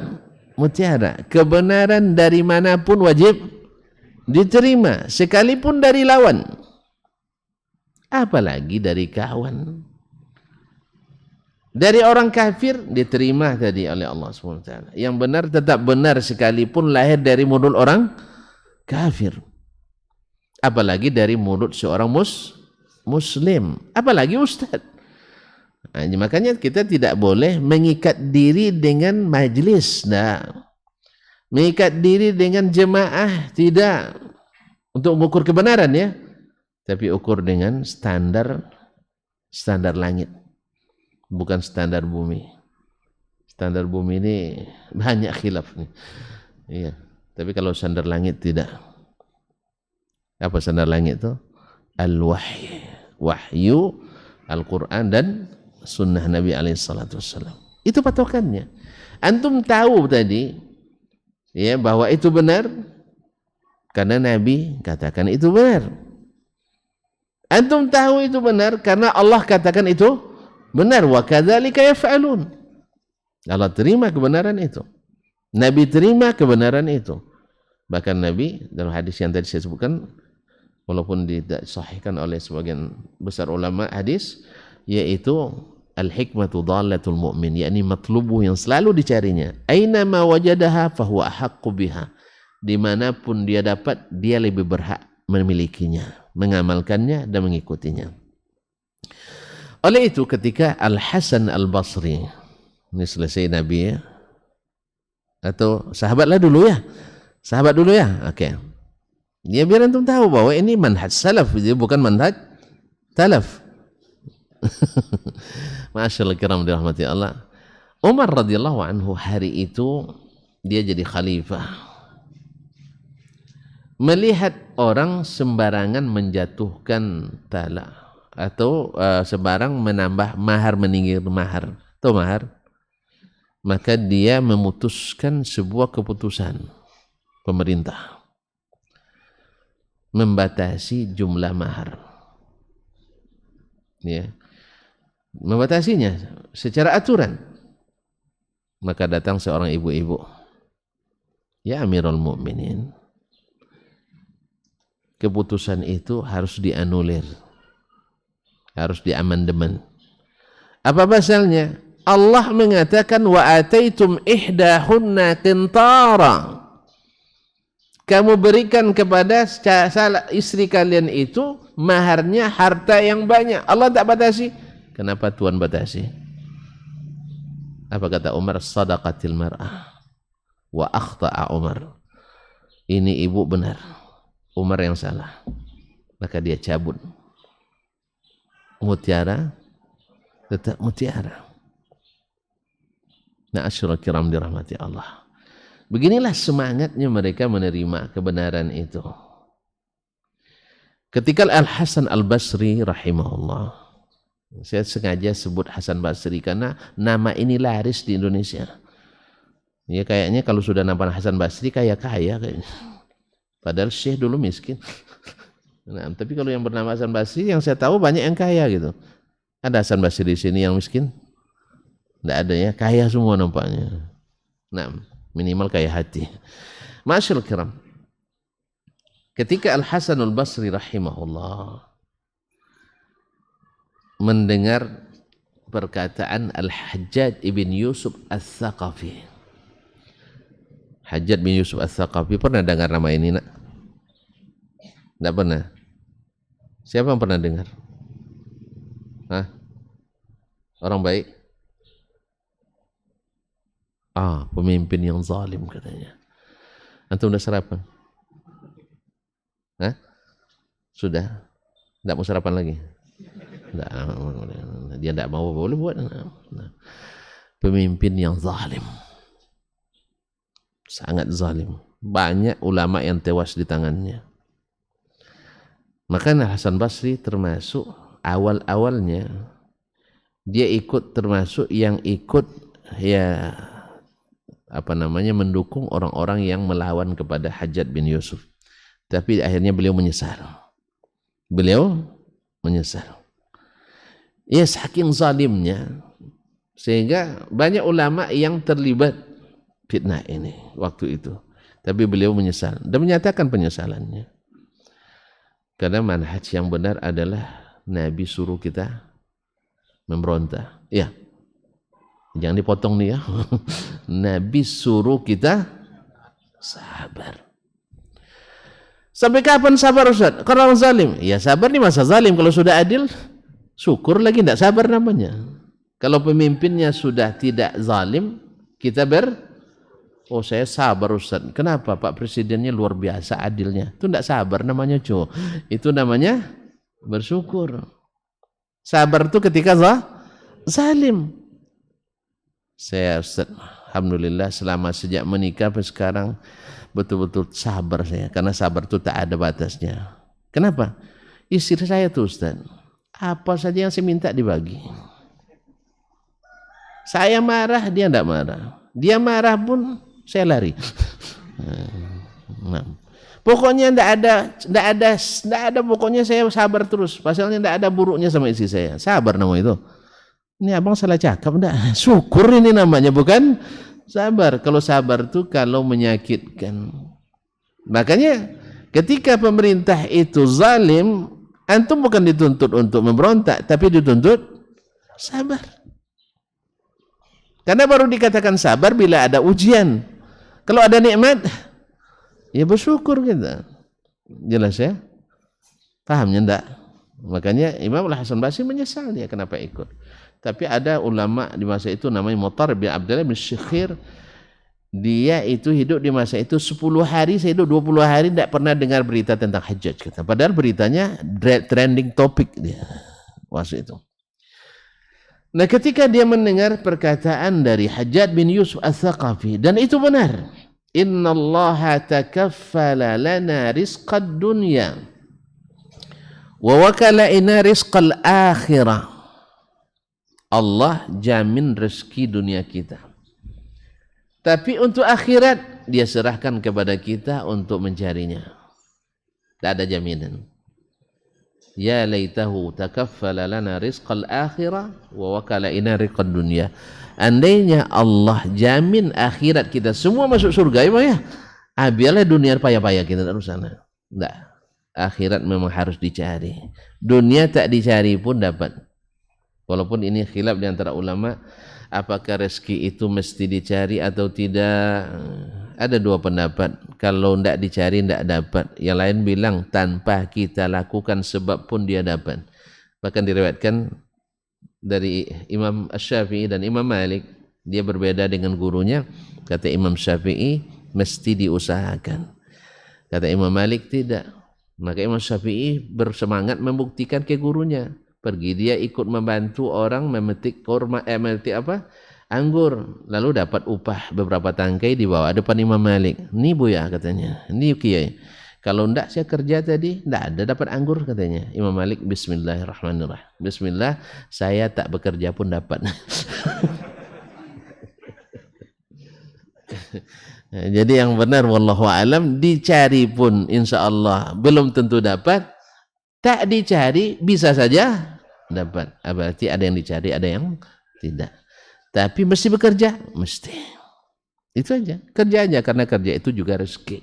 mutiara. Kebenaran dari manapun wajib diterima, sekalipun dari lawan, apalagi dari kawan. Dari orang kafir diterima tadi oleh Allah SWT. Yang benar tetap benar sekalipun lahir dari mulut orang kafir. Apalagi dari mulut seorang muslim, apalagi ustaz. Nah, makanya kita tidak boleh mengikat diri dengan majlis, mengikat diri dengan jemaah, tidak. Untuk mengukur kebenaran ya, tapi ukur dengan standar langit, bukan standar bumi. Standar bumi ini banyak khilaf nih. Iya, tapi kalau standar langit tidak. Apa standar langit itu? Al-wahyu, wahyu Al-Quran dan sunnah Nabi SAW. Itu patokannya. Antum tahu tadi ya bahwa itu benar karena Nabi katakan itu benar. Antum tahu itu benar karena Allah katakan itu benar. Wa kadzalika yaf'alun. Allah terima kebenaran itu. Nabi terima kebenaran itu. Bahkan Nabi dalam hadis yang tadi saya sebutkan, walaupun tidak disahihkan oleh sebagian besar ulama hadis, yaitu al-hikmatu dhalatul mu'min, yakni matlubuh yang selalu dicarinya. Aina ma wajadaha fahuwa ahaqqu biha. Dimanapun dia dapat, dia lebih berhak memilikinya, mengamalkannya dan mengikutinya. Oleh itu ketika Al-Hasan Al-Basri, ini selesai Nabi ya, atau sahabatlah dulu ya, sahabat dulu ya, oke. Dia biar antum tahu bahwa ini manhaj salaf, dia bukan manhaj talaf. Masyaallah kiram dirahmati Allah. Umar radhiyallahu anhu hari itu dia jadi khalifah. Melihat orang sembarangan menjatuhkan talak atau sembarang menambah mahar, meninggi mahar atau mahar, maka dia memutuskan sebuah keputusan pemerintah membatasi jumlah mahar, ya, membatasinya secara aturan. Maka datang seorang ibu-ibu, ya Amirul Mukminin, keputusan itu harus dianulir, harus diamandemen. Apa pasalnya? Allah mengatakan wa ataitum ihdahunna qintara. Kamu berikan kepada istri kalian itu maharnya harta yang banyak. Allah tak batasi. Kenapa Tuhan batasi? Apa kata Umar? Sadaqatil mar'ah wa akhta'a Umar. Ini ibu benar, Umar yang salah. Maka dia cabut. Mutiara tetap mutiara. Ma'asyiral kiram dirahmati Allah. Beginilah semangatnya mereka menerima kebenaran itu. Ketika Al-Hasan Al-Basri rahimahullah, saya sengaja sebut Hasan Basri karena nama ini laris di Indonesia. Ya kayaknya kalau sudah nama Hasan Basri kaya kayaknya. Padahal Syekh dulu miskin. Nah, tapi kalau yang bernama Hasan Basri yang saya tahu banyak yang kaya gitu. Ada Hasan Basri di sini yang miskin? Tidak ada ya, kaya semua nampaknya. Nah, minimal kaya hati. Masyaallah kiram. Ketika Al-Hasan Al-Basri rahimahullah mendengar perkataan Al-Hajjaj ibn Yusuf Al-Thaqafi. Hajjaj bin Yusuf Al-Thaqafi, pernah dengar nama ini nak? Tidak pernah. Siapa yang pernah dengar? Hah? Orang baik? Pemimpin yang zalim katanya. Antum udah sarapan? Hah? Sudah? Tidak mau sarapan lagi? Tidak. Dia tidak mau, boleh buat. Nah. Pemimpin yang zalim. Sangat zalim. Banyak ulama yang tewas di tangannya. Maka Hasan Basri termasuk awal-awalnya dia ikut termasuk yang ikut ya mendukung orang-orang yang melawan kepada Hajjaj bin Yusuf. Tapi akhirnya beliau menyesal. Ya saking zalimnya sehingga banyak ulama yang terlibat fitnah ini waktu itu. Tapi beliau menyesal dan menyatakan penyesalannya. Karena manhaj yang benar adalah Nabi suruh kita memberontak. Ya. Jangan dipotong nih ya. Nabi suruh kita sabar. Sampai kapan sabar Ustaz? Kalau orang zalim, ya sabar di masa zalim. Kalau sudah adil, syukur lagi, tidak sabar namanya. Kalau pemimpinnya sudah tidak zalim, kita oh saya sabar Ustaz. Kenapa? Pak Presidennya luar biasa adilnya. Itu tidak sabar namanya cuy. Itu namanya bersyukur. Sabar itu ketika zalim. Saya Ustaz, alhamdulillah selama sejak menikah sampai sekarang betul-betul sabar saya. Karena sabar itu tak ada batasnya. Kenapa? Istri saya tuh Ustaz, apa saja yang saya minta dibagi. Saya marah, dia tidak marah. Dia marah pun saya lari. Nah. Pokoknya tidak ada pokoknya saya sabar terus. Pasalnya tidak ada buruknya sama istri saya. Sabar nama itu. Ini abang salah cakap enggak? Syukur ini namanya, bukan sabar. Kalau sabar itu kalau menyakitkan. Makanya ketika pemerintah itu zalim, antum bukan dituntut untuk memberontak, tapi dituntut sabar. Karena baru dikatakan sabar bila ada ujian. Kalau ada nikmat, ya bersyukur kita. Jelas ya? Pahamnya enggak? Makanya Imam Al-Hasan Basri menyesal dia kenapa ikut. Tapi ada ulama di masa itu namanya Mutar bin Abdullah bin Syekhir. Dia itu hidup di masa itu 10 hari, saya hidup 20 hari tidak pernah dengar berita tentang Hajjaj. Padahal beritanya trending topik dia waktu itu. Nah ketika dia mendengar perkataan dari Hajjaj bin Yusuf Al-Thaqafi, dan itu benar. Inna Allah takaffala lana rizqad dunya wa wakala ina rizqal akhirah. Allah jamin rezeki dunia kita. Tapi untuk akhirat dia serahkan kepada kita untuk mencarinya. Tak ada jaminan. Ya laitahu takaffala lana rizqal akhirah wa wakala ina rizqad dunya. Andainya Allah jamin akhirat kita semua masuk surga ya. Biarlah dunia payah-payah kita terus sana. Enggak. Akhirat memang harus dicari. Dunia tak dicari pun dapat. Walaupun ini khilaf di antara ulama, apakah rezeki itu mesti dicari atau tidak. Ada dua pendapat. Kalau tidak dicari tidak dapat. Yang lain bilang tanpa kita lakukan sebab pun dia dapat. Bahkan diriwayatkan dari Imam Syafi'i dan Imam Malik, dia berbeda dengan gurunya. Kata Imam Syafi'i mesti diusahakan. Kata Imam Malik tidak. Maka Imam Syafi'i bersemangat membuktikan ke gurunya. Pergi dia ikut membantu orang memetik anggur, lalu dapat upah beberapa tangkai dibawa depan Imam Malik. Ini Buya katanya, ini Kiai. Kalau enggak saya kerja tadi, enggak ada dapat anggur katanya. Imam Malik bismillahirrahmanirrahim. Bismillah, saya tak bekerja pun dapat. Jadi yang benar wallahu alam, dicari pun insyaallah belum tentu dapat. Tak dicari bisa saja dapat. Berarti ada yang dicari, ada yang tidak. Tapi mesti bekerja, mesti. Itu aja, kerja aja, karena kerja itu juga rezeki.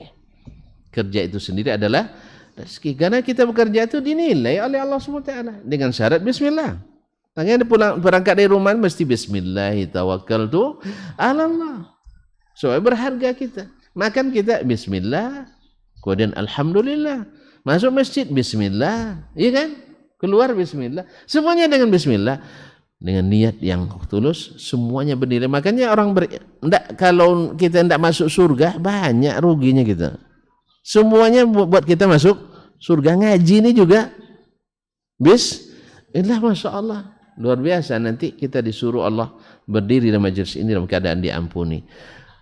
Kerja itu sendiri adalah rezeki. Karena kita bekerja itu dinilai oleh Allah SWT dengan syarat bismillah. Makanya berangkat dari rumah mesti bismillah, tawakkaltu ala Allah. Supaya berharga kita. Makan kita bismillah, kemudian alhamdulillah. Masuk masjid bismillah, iya kan? Keluar bismillah. Semuanya dengan bismillah. Dengan niat yang tulus, semuanya bernilai. Makanya orang kalau kita tidak masuk surga, banyak ruginya kita. Semuanya buat kita masuk surga. Ngaji ini juga bismillah, Masya Allah. Luar biasa. Nanti kita disuruh Allah berdiri dalam majelis ini dalam keadaan diampuni.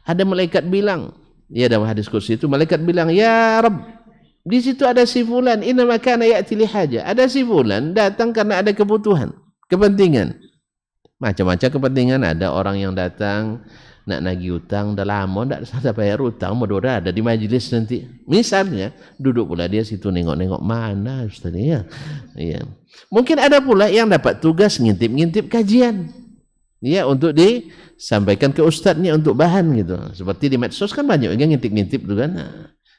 Ada malaikat bilang, ya dalam hadis kursi itu, malaikat bilang, ya Rabb, di situ ada si fulan, innama kana ya'ti li haja. Ada si fulan datang karena ada kebutuhan, kepentingan. Macam-macam kepentingan. Ada orang yang datang nak nagih hutang, dah lama tak ada bayar hutang, modal ada di majlis nanti. Misalnya duduk pula dia situ nengok-nengok mana Ustaz ya. Ya. Mungkin ada pula yang dapat tugas ngintip-ngintip kajian. Ya, untuk disampaikan ke ustaznya untuk bahan gitu. Seperti di medsos kan banyak yang ngintip-ngintip tu kan.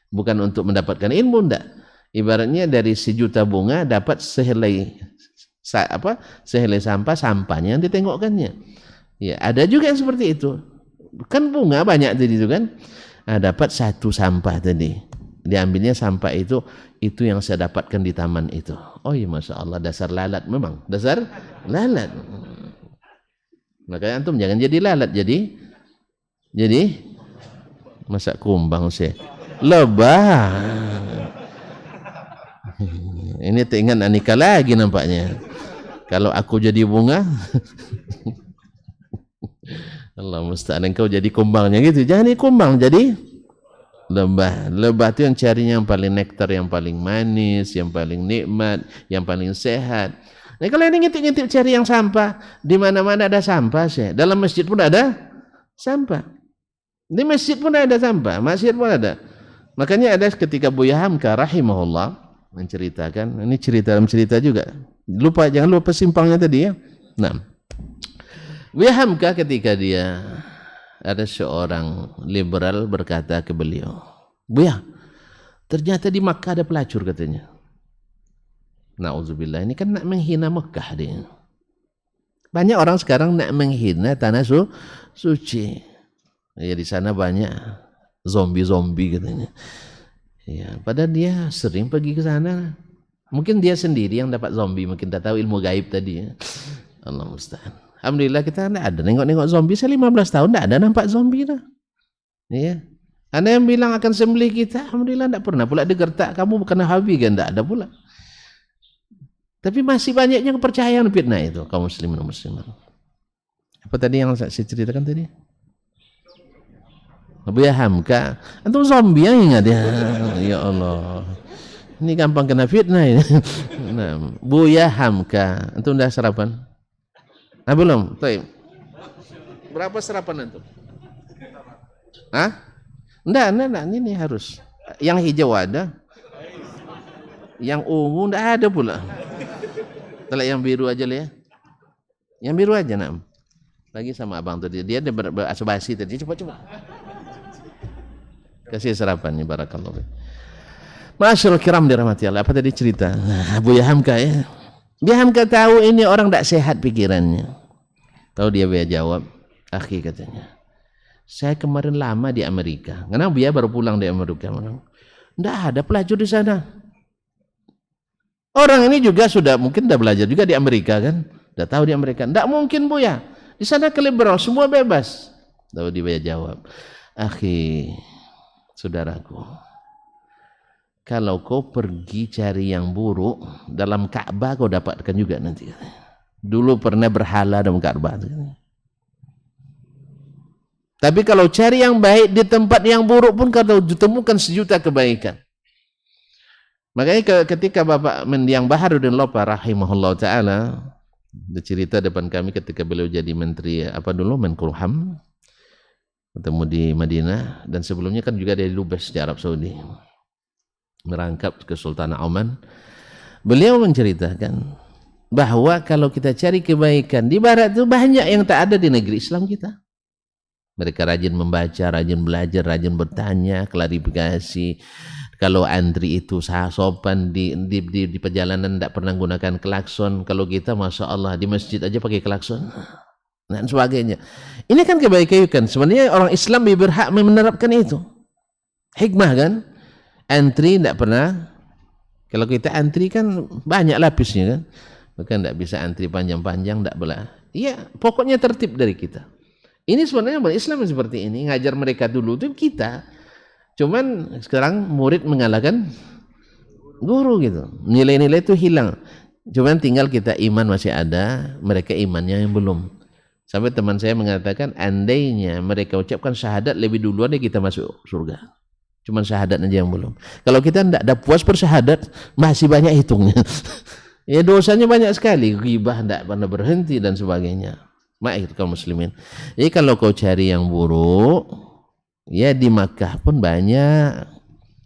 Bukan untuk mendapatkan ilmu ndak. Ibaratnya dari sejuta bunga dapat sehelai sampah, sampahnya yang ditengokkannya. Ya, ada juga yang seperti itu. Kan bunga banyak tadi itu kan. Dapat satu sampah tadi. Diambilnya sampah itu yang saya dapatkan di taman itu. Oh iya, Masya Allah, dasar lalat memang. Dasar lalat. Makanya antum jangan jadi lalat, jadi masak kumbang sih. Lebah. Ini teringat Anika lagi nampaknya. Kalau aku jadi bunga, Allah musta'an, engkau jadi kumbangnya gitu. Jangan jadi kumbang, jadi lebah. Lebah itu yang carinya yang paling nektar, yang paling manis, yang paling nikmat, yang paling sehat. Nah, kalau ini ngintip-ngintip cari yang sampah, di mana-mana ada sampah sih. Dalam masjid pun ada sampah. Di masjid pun ada sampah, masjid pun ada. Makanya ada ketika Buya Hamka rahimahullah menceritakan, ini cerita dalam cerita juga. Jangan lupa simpangnya tadi ya. Nah, Buya Hamka ketika dia ada seorang liberal berkata ke beliau, Buya, ternyata di Makkah ada pelacur katanya. Na'udzubillah, ini kan nak menghina Mekah dia. Banyak orang sekarang nak menghina tanah suci. Ya, di sana banyak zombie katanya. Ya, padahal dia sering pergi ke sana. Mungkin dia sendiri yang dapat zombie, mungkin tak tahu ilmu gaib tadi ya. Allah musta'an. Alhamdulillah kita tidak ada nengok-nengok zombie. Saya 15 tahun tidak ada nampak zombie dah. Ya. Anda yang bilang akan sembelih kita, alhamdulillah tidak pernah pula digertak kamu bukan Nabi kan, tidak ada pula. Tapi masih banyaknya kepercayaan fitnah itu kaum muslimin dan muslimat. Apa tadi yang saya ceritakan tadi? Buya Hamka, antum zombie yang ingat ya. Ya Allah. Ini gampang kena fitnah ini. Nah, Buya Hamka, antum dah sarapan? Belum. Baik. Berapa sarapan antum? Enggak, ini harus. Yang hijau ada. Yang ungu enggak ada pula. Kalau yang biru aja lah ya. Yang biru aja nak. Lagi sama abang tadi. Dia ada berasbasi tadi. Cepat. Kasih sarapannya barakallahu. Masyaallah kiram dirahmati Allah. Apa tadi cerita? Buya Hamka ya. Buya Hamka tahu ini orang tak sehat pikirannya. Tahu dia Buya jawab, akhi katanya. Saya kemarin lama di Amerika. Karena Buya baru pulang dari Amerika. Enggak ada pelacur di sana. Orang ini juga mungkin sudah belajar juga di Amerika kan. Sudah tahu di Amerika. Enggak mungkin Buya. Di sana liberal, semua bebas. Tahu dia Buya jawab, akhi, saudaraku, kalau kau pergi cari yang buruk dalam Ka'bah kau dapatkan juga nanti. Dulu pernah berhala dalam Ka'bah. Tapi kalau cari yang baik di tempat yang buruk pun kau temukan sejuta kebaikan. Makanya ketika Bapak Mendiang Baharudin Lopa rahimahullah ta'ala cerita depan kami ketika beliau jadi menteri Menkumham, ketemu di Madinah, dan sebelumnya kan juga dari Lubes di Arab Saudi, merangkap ke Sultanah Oman. Beliau menceritakan bahwa kalau kita cari kebaikan di barat itu banyak yang tak ada di negeri Islam kita. Mereka rajin membaca, rajin belajar, rajin bertanya, klarifikasi. Kalau antri itu sopan di perjalanan tidak pernah gunakan klakson. Kalau kita Masya Allah di masjid aja pakai klakson dan sebagainya. Ini kan kebaikan. Sebenarnya orang Islam berhak menerapkan itu. Hikmah kan? Antri tidak pernah. Kalau kita antri kan banyak lapisnya kan. Maka tidak bisa antri panjang-panjang, tidak boleh. Iya, pokoknya tertib dari kita. Ini sebenarnya Islam seperti ini. Ngajar mereka dulu itu kita. Cuman sekarang murid mengalahkan guru gitu. Nilai-nilai itu hilang. Cuman tinggal kita iman masih ada, mereka imannya yang belum. Sampai teman saya mengatakan, andainya mereka ucapkan syahadat lebih duluan kita masuk surga. Cuman syahadat aja yang belum. Kalau kita tidak ada puas bersyahadat, masih banyak hitungnya. Ya dosanya banyak sekali. Ghibah tidak pernah berhenti dan sebagainya. Ma'ir kaum muslimin. Jadi kalau kau cari yang buruk, ya di Makkah pun banyak.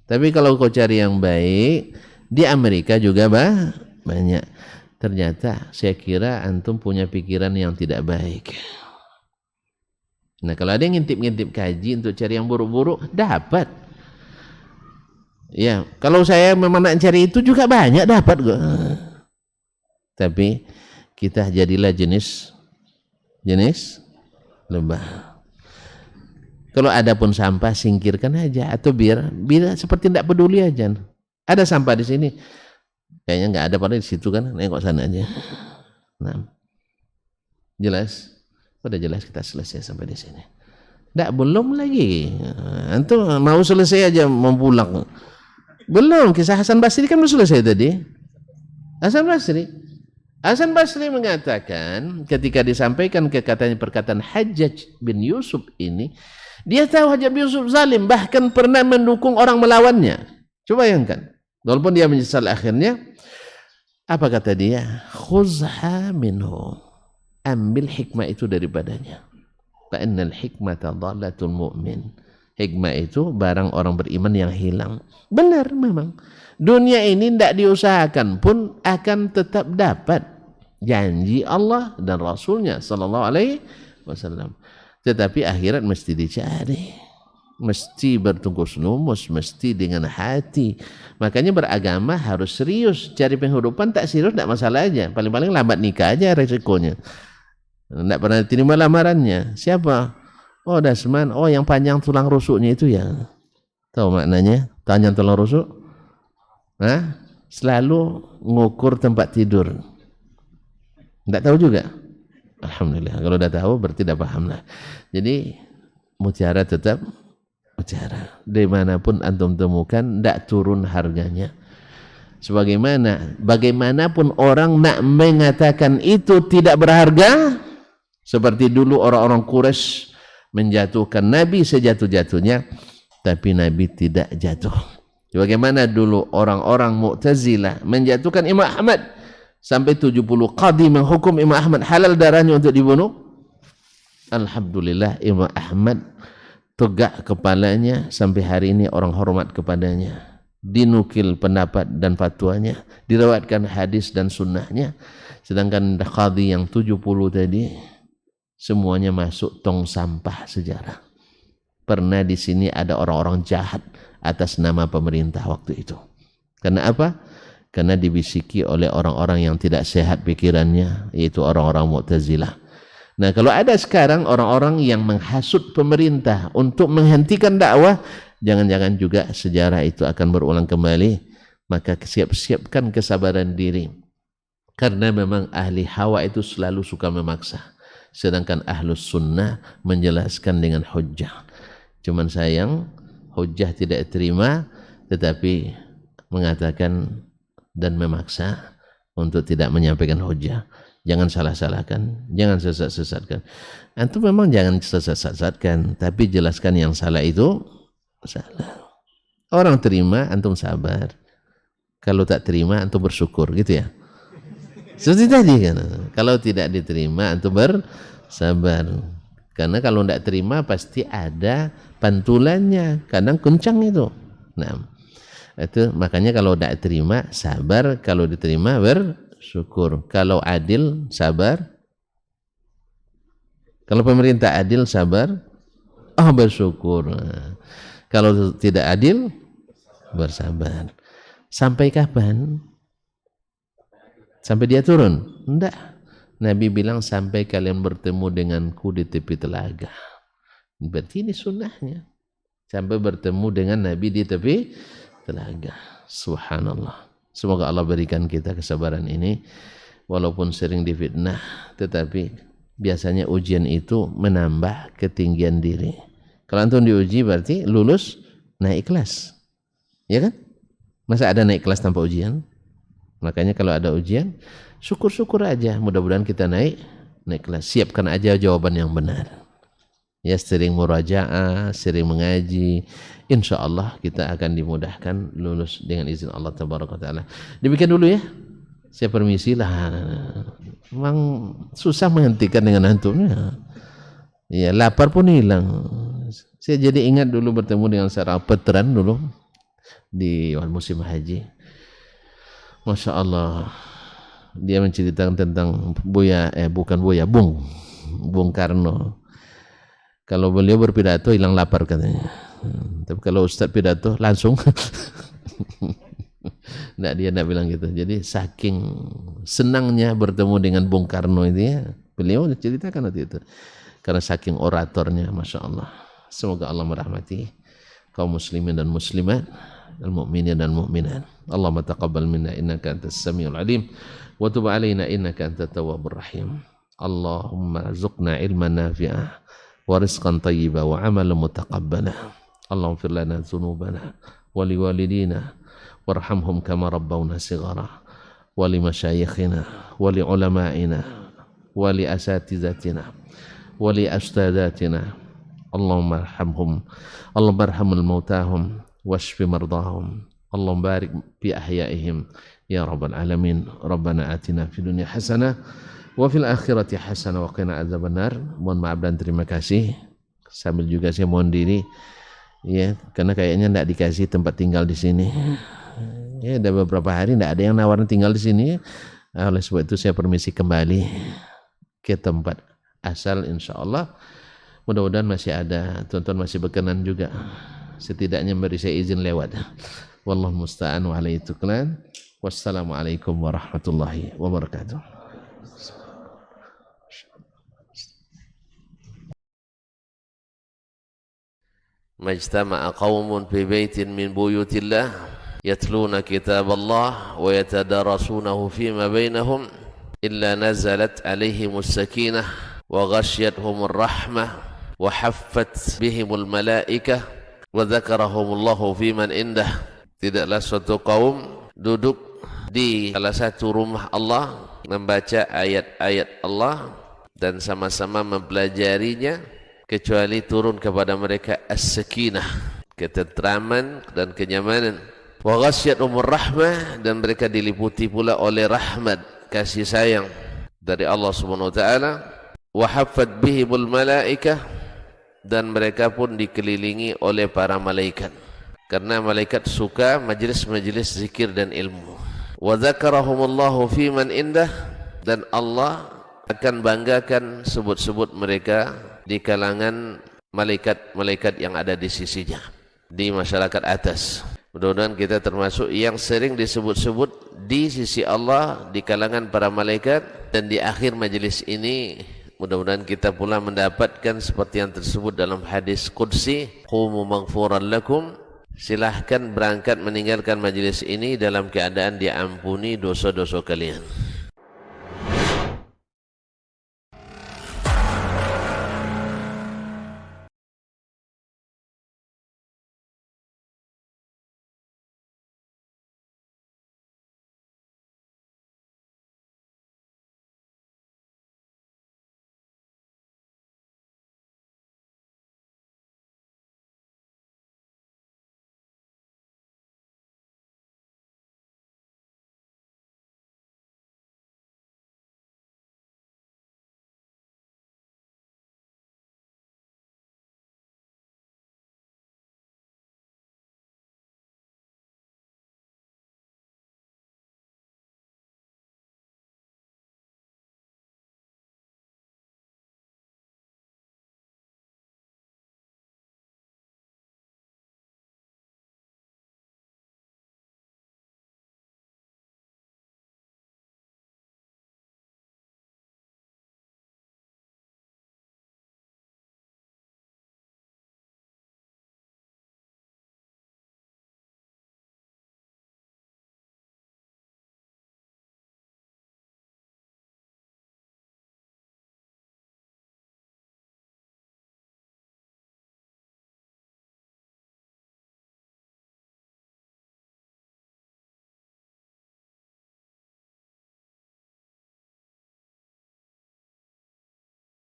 Tapi kalau kau cari yang baik, di Amerika juga banyak. Ternyata saya kira antum punya pikiran yang tidak baik. Nah kalau ada yang ngintip-ngintip kaji untuk cari yang buruk-buruk, dapat. Ya, kalau saya memang nak cari itu juga banyak dapat kok. Tapi kita jadilah jenis lebah. Kalau ada pun sampah singkirkan aja atau biar seperti tidak peduli aja. Ada sampah di sini, kayaknya nggak ada pada di situ kan, nengok sana aja. Nah, jelas, udah jelas kita selesai sampai di sini. Nggak belum lagi. Antum mau selesai aja mau pulang. Belum, kisah Hasan Basri kan belum selesai tadi. Hasan Basri mengatakan ketika disampaikan perkataan Hajjaj bin Yusuf ini, dia tahu Hajjaj bin Yusuf zalim, bahkan pernah mendukung orang melawannya. Coba bayangkan, walaupun dia menyesal akhirnya, apa kata dia? Khuzha minhu, ambil hikmah itu daripadanya. Fa innal hikmata dhalatul mu'min. Hikmah itu barang orang beriman yang hilang. Benar memang. Dunia ini tidak diusahakan pun akan tetap dapat janji Allah dan Rasulnya Sallallahu Alaihi Wasallam. Tetapi akhirat mesti dicari, mesti bertungkus lumus, mesti dengan hati. Makanya beragama harus serius. Cari penghidupan tak serius tidak masalah aja. Paling-paling lambat nikah aja resikonya. Tidak pernah terima lamarannya. Siapa? Oh Dasman. Oh yang panjang tulang rusuknya itu ya. Tahu maknanya? Panjang tulang rusuk? Hah? Selalu ngukur tempat tidur. Tidak tahu juga? Alhamdulillah. Kalau sudah tahu berarti tidak paham lah. Jadi mutiara tetap mutiara. Dimanapun antum temukan, tidak turun harganya. Bagaimanapun orang nak mengatakan itu tidak berharga, seperti dulu orang-orang Quraisy menjatuhkan Nabi sejatuh-jatuhnya, tapi Nabi tidak jatuh. Bagaimana dulu orang-orang Mu'tazilah menjatuhkan Imam Ahmad sampai 70 qadhi menghukum Imam Ahmad halal darahnya untuk dibunuh. Alhamdulillah Imam Ahmad tegak kepalanya sampai hari ini orang hormat kepadanya. Dinukil pendapat dan fatwanya, diriwayatkan hadis dan sunnahnya. Sedangkan qadhi yang 70 tadi semuanya masuk tong sampah sejarah. Pernah di sini ada orang-orang jahat atas nama pemerintah waktu itu. Karena apa? Karena dibisiki oleh orang-orang yang tidak sehat pikirannya, yaitu orang-orang Mu'tazilah. Nah, kalau ada sekarang orang-orang yang menghasut pemerintah untuk menghentikan dakwah, jangan-jangan juga sejarah itu akan berulang kembali. Maka siap-siapkan kesabaran diri. Karena memang ahli hawa itu selalu suka memaksa. Sedangkan ahlus sunnah menjelaskan dengan hujjah. Cuman sayang, hujjah tidak terima, tetapi mengatakan dan memaksa untuk tidak menyampaikan hujjah. Jangan salah-salahkan, jangan sesat-sesatkan. Antum memang jangan sesat-sesatkan, tapi jelaskan yang salah itu salah. Orang terima, antum sabar. Kalau tak terima, antum bersyukur, gitu ya. Seperti tadi kan. Kalau tidak diterima, antum bersabar. Karena kalau tidak terima pasti ada pantulannya, kadang kencang itu. Nah, itu makanya kalau tidak terima sabar, kalau diterima bersyukur. Kalau adil sabar. Kalau pemerintah adil sabar, bersyukur. Nah, kalau tidak adil bersabar. Sampai kapan? Sampai dia turun? Enggak. Nabi bilang sampai kalian bertemu denganku di tepi telaga. Berarti ini sunnahnya. Sampai bertemu dengan Nabi di tepi telaga. Subhanallah. Semoga Allah berikan kita kesabaran ini. Walaupun sering difitnah, tetapi biasanya ujian itu menambah ketinggian diri. Kalau antum diuji berarti lulus naik kelas. Ya kan? Masa ada naik kelas tanpa ujian? Makanya kalau ada ujian, syukur-syukur aja, mudah-mudahan kita naik kelas. Siapkan aja jawaban yang benar. Ya, sering murajaah, sering mengaji, insya Allah kita akan dimudahkan lulus dengan izin Allah Tabaraka wa Ta'ala. Demikian dulu ya. Saya permisilah. Memang susah menghentikan dengan antumnya. Ya, lapar pun hilang. Saya jadi ingat dulu bertemu dengan seorang veteran dulu di musim haji. Masya Allah, dia menceritakan tentang Bung Karno. Kalau beliau berpidato hilang lapar katanya. Tapi kalau Ustadz pidato langsung. Nggak, dia nggak bilang gitu. Jadi saking senangnya bertemu dengan Bung Karno ini, beliau ceritakan waktu itu. Karena saking oratornya, Masya Allah. Semoga Allah merahmati kaum muslimin dan muslimat, dan mukminin dan mukminat. Allahumma taqabbal minna innaka antas samiul alim wa tub alaina innaka antat tawwabur rahim. Allahumma zuqna ilman nafi'ah wa rizqan tayyiba wa amalan mutaqabbala. Allahumma fir lana dzunubana wa liwalidina warhamhum kama rabbawna shighara wa li masyayikhina wa li ulama'ina wa li asatizatina wa li astadatina. Allahumma arhamhum, Allahumma arhamul mautahum washfi mardahum, Allahumma barik fi ahyaihim ya rabbal alamin. Rabbana atina fid dunya hasanah wa fil akhirati hasanah wa qina adzabannar. Mohon maaf dan terima kasih. Sambil juga saya mohon diri ya, karena kayaknya enggak dikasih tempat tinggal di sini. Ya, ada beberapa hari enggak ada yang nawarin tinggal di sini. Oleh sebab itu saya permisi kembali ke tempat asal, insyaallah. Mudah-mudahan masih ada tuan-tuan masih berkenan juga, setidaknya beri saya izin lewat. Wallahu musta'an wa alaihi tuklan. Wassalamualaikum warahmatullahi wabarakatuh. Majtama'a qaumun fi baitin min buyutillah yatluna kitaballah wa yatadarasunahu fima bainahum illa nazalat alaihimus sakinah wa ghasyiyatuhumur rahmah wa haffat bihimul malaikah wa dzakarahumullahu fiman indah. Tidaklah suatu kaum duduk di salah satu rumah Allah membaca ayat-ayat Allah dan sama-sama mempelajarinya kecuali turun kepada mereka as-sakinah, ketentraman dan kenyamanan. Wa ghasyiyatuhumur rahmah, dan mereka diliputi pula oleh rahmat, kasih sayang dari Allah Subhanahu wa taala. Wa haffat bihimul malaikah, dan mereka pun dikelilingi oleh para malaikat, karena malaikat suka majlis-majlis zikir dan ilmu. Wa dzakarahumullahu fiman indah, dan Allah akan banggakan sebut-sebut mereka di kalangan malaikat-malaikat yang ada di sisinya, di masyarakat atas. Mudah-mudahan kita termasuk yang sering disebut-sebut di sisi Allah di kalangan para malaikat, dan di akhir majlis ini mudah-mudahan kita pula mendapatkan seperti yang tersebut dalam hadis qudsi, qumu maghfuran lakum, silahkan berangkat meninggalkan majlis ini dalam keadaan diampuni dosa-dosa kalian.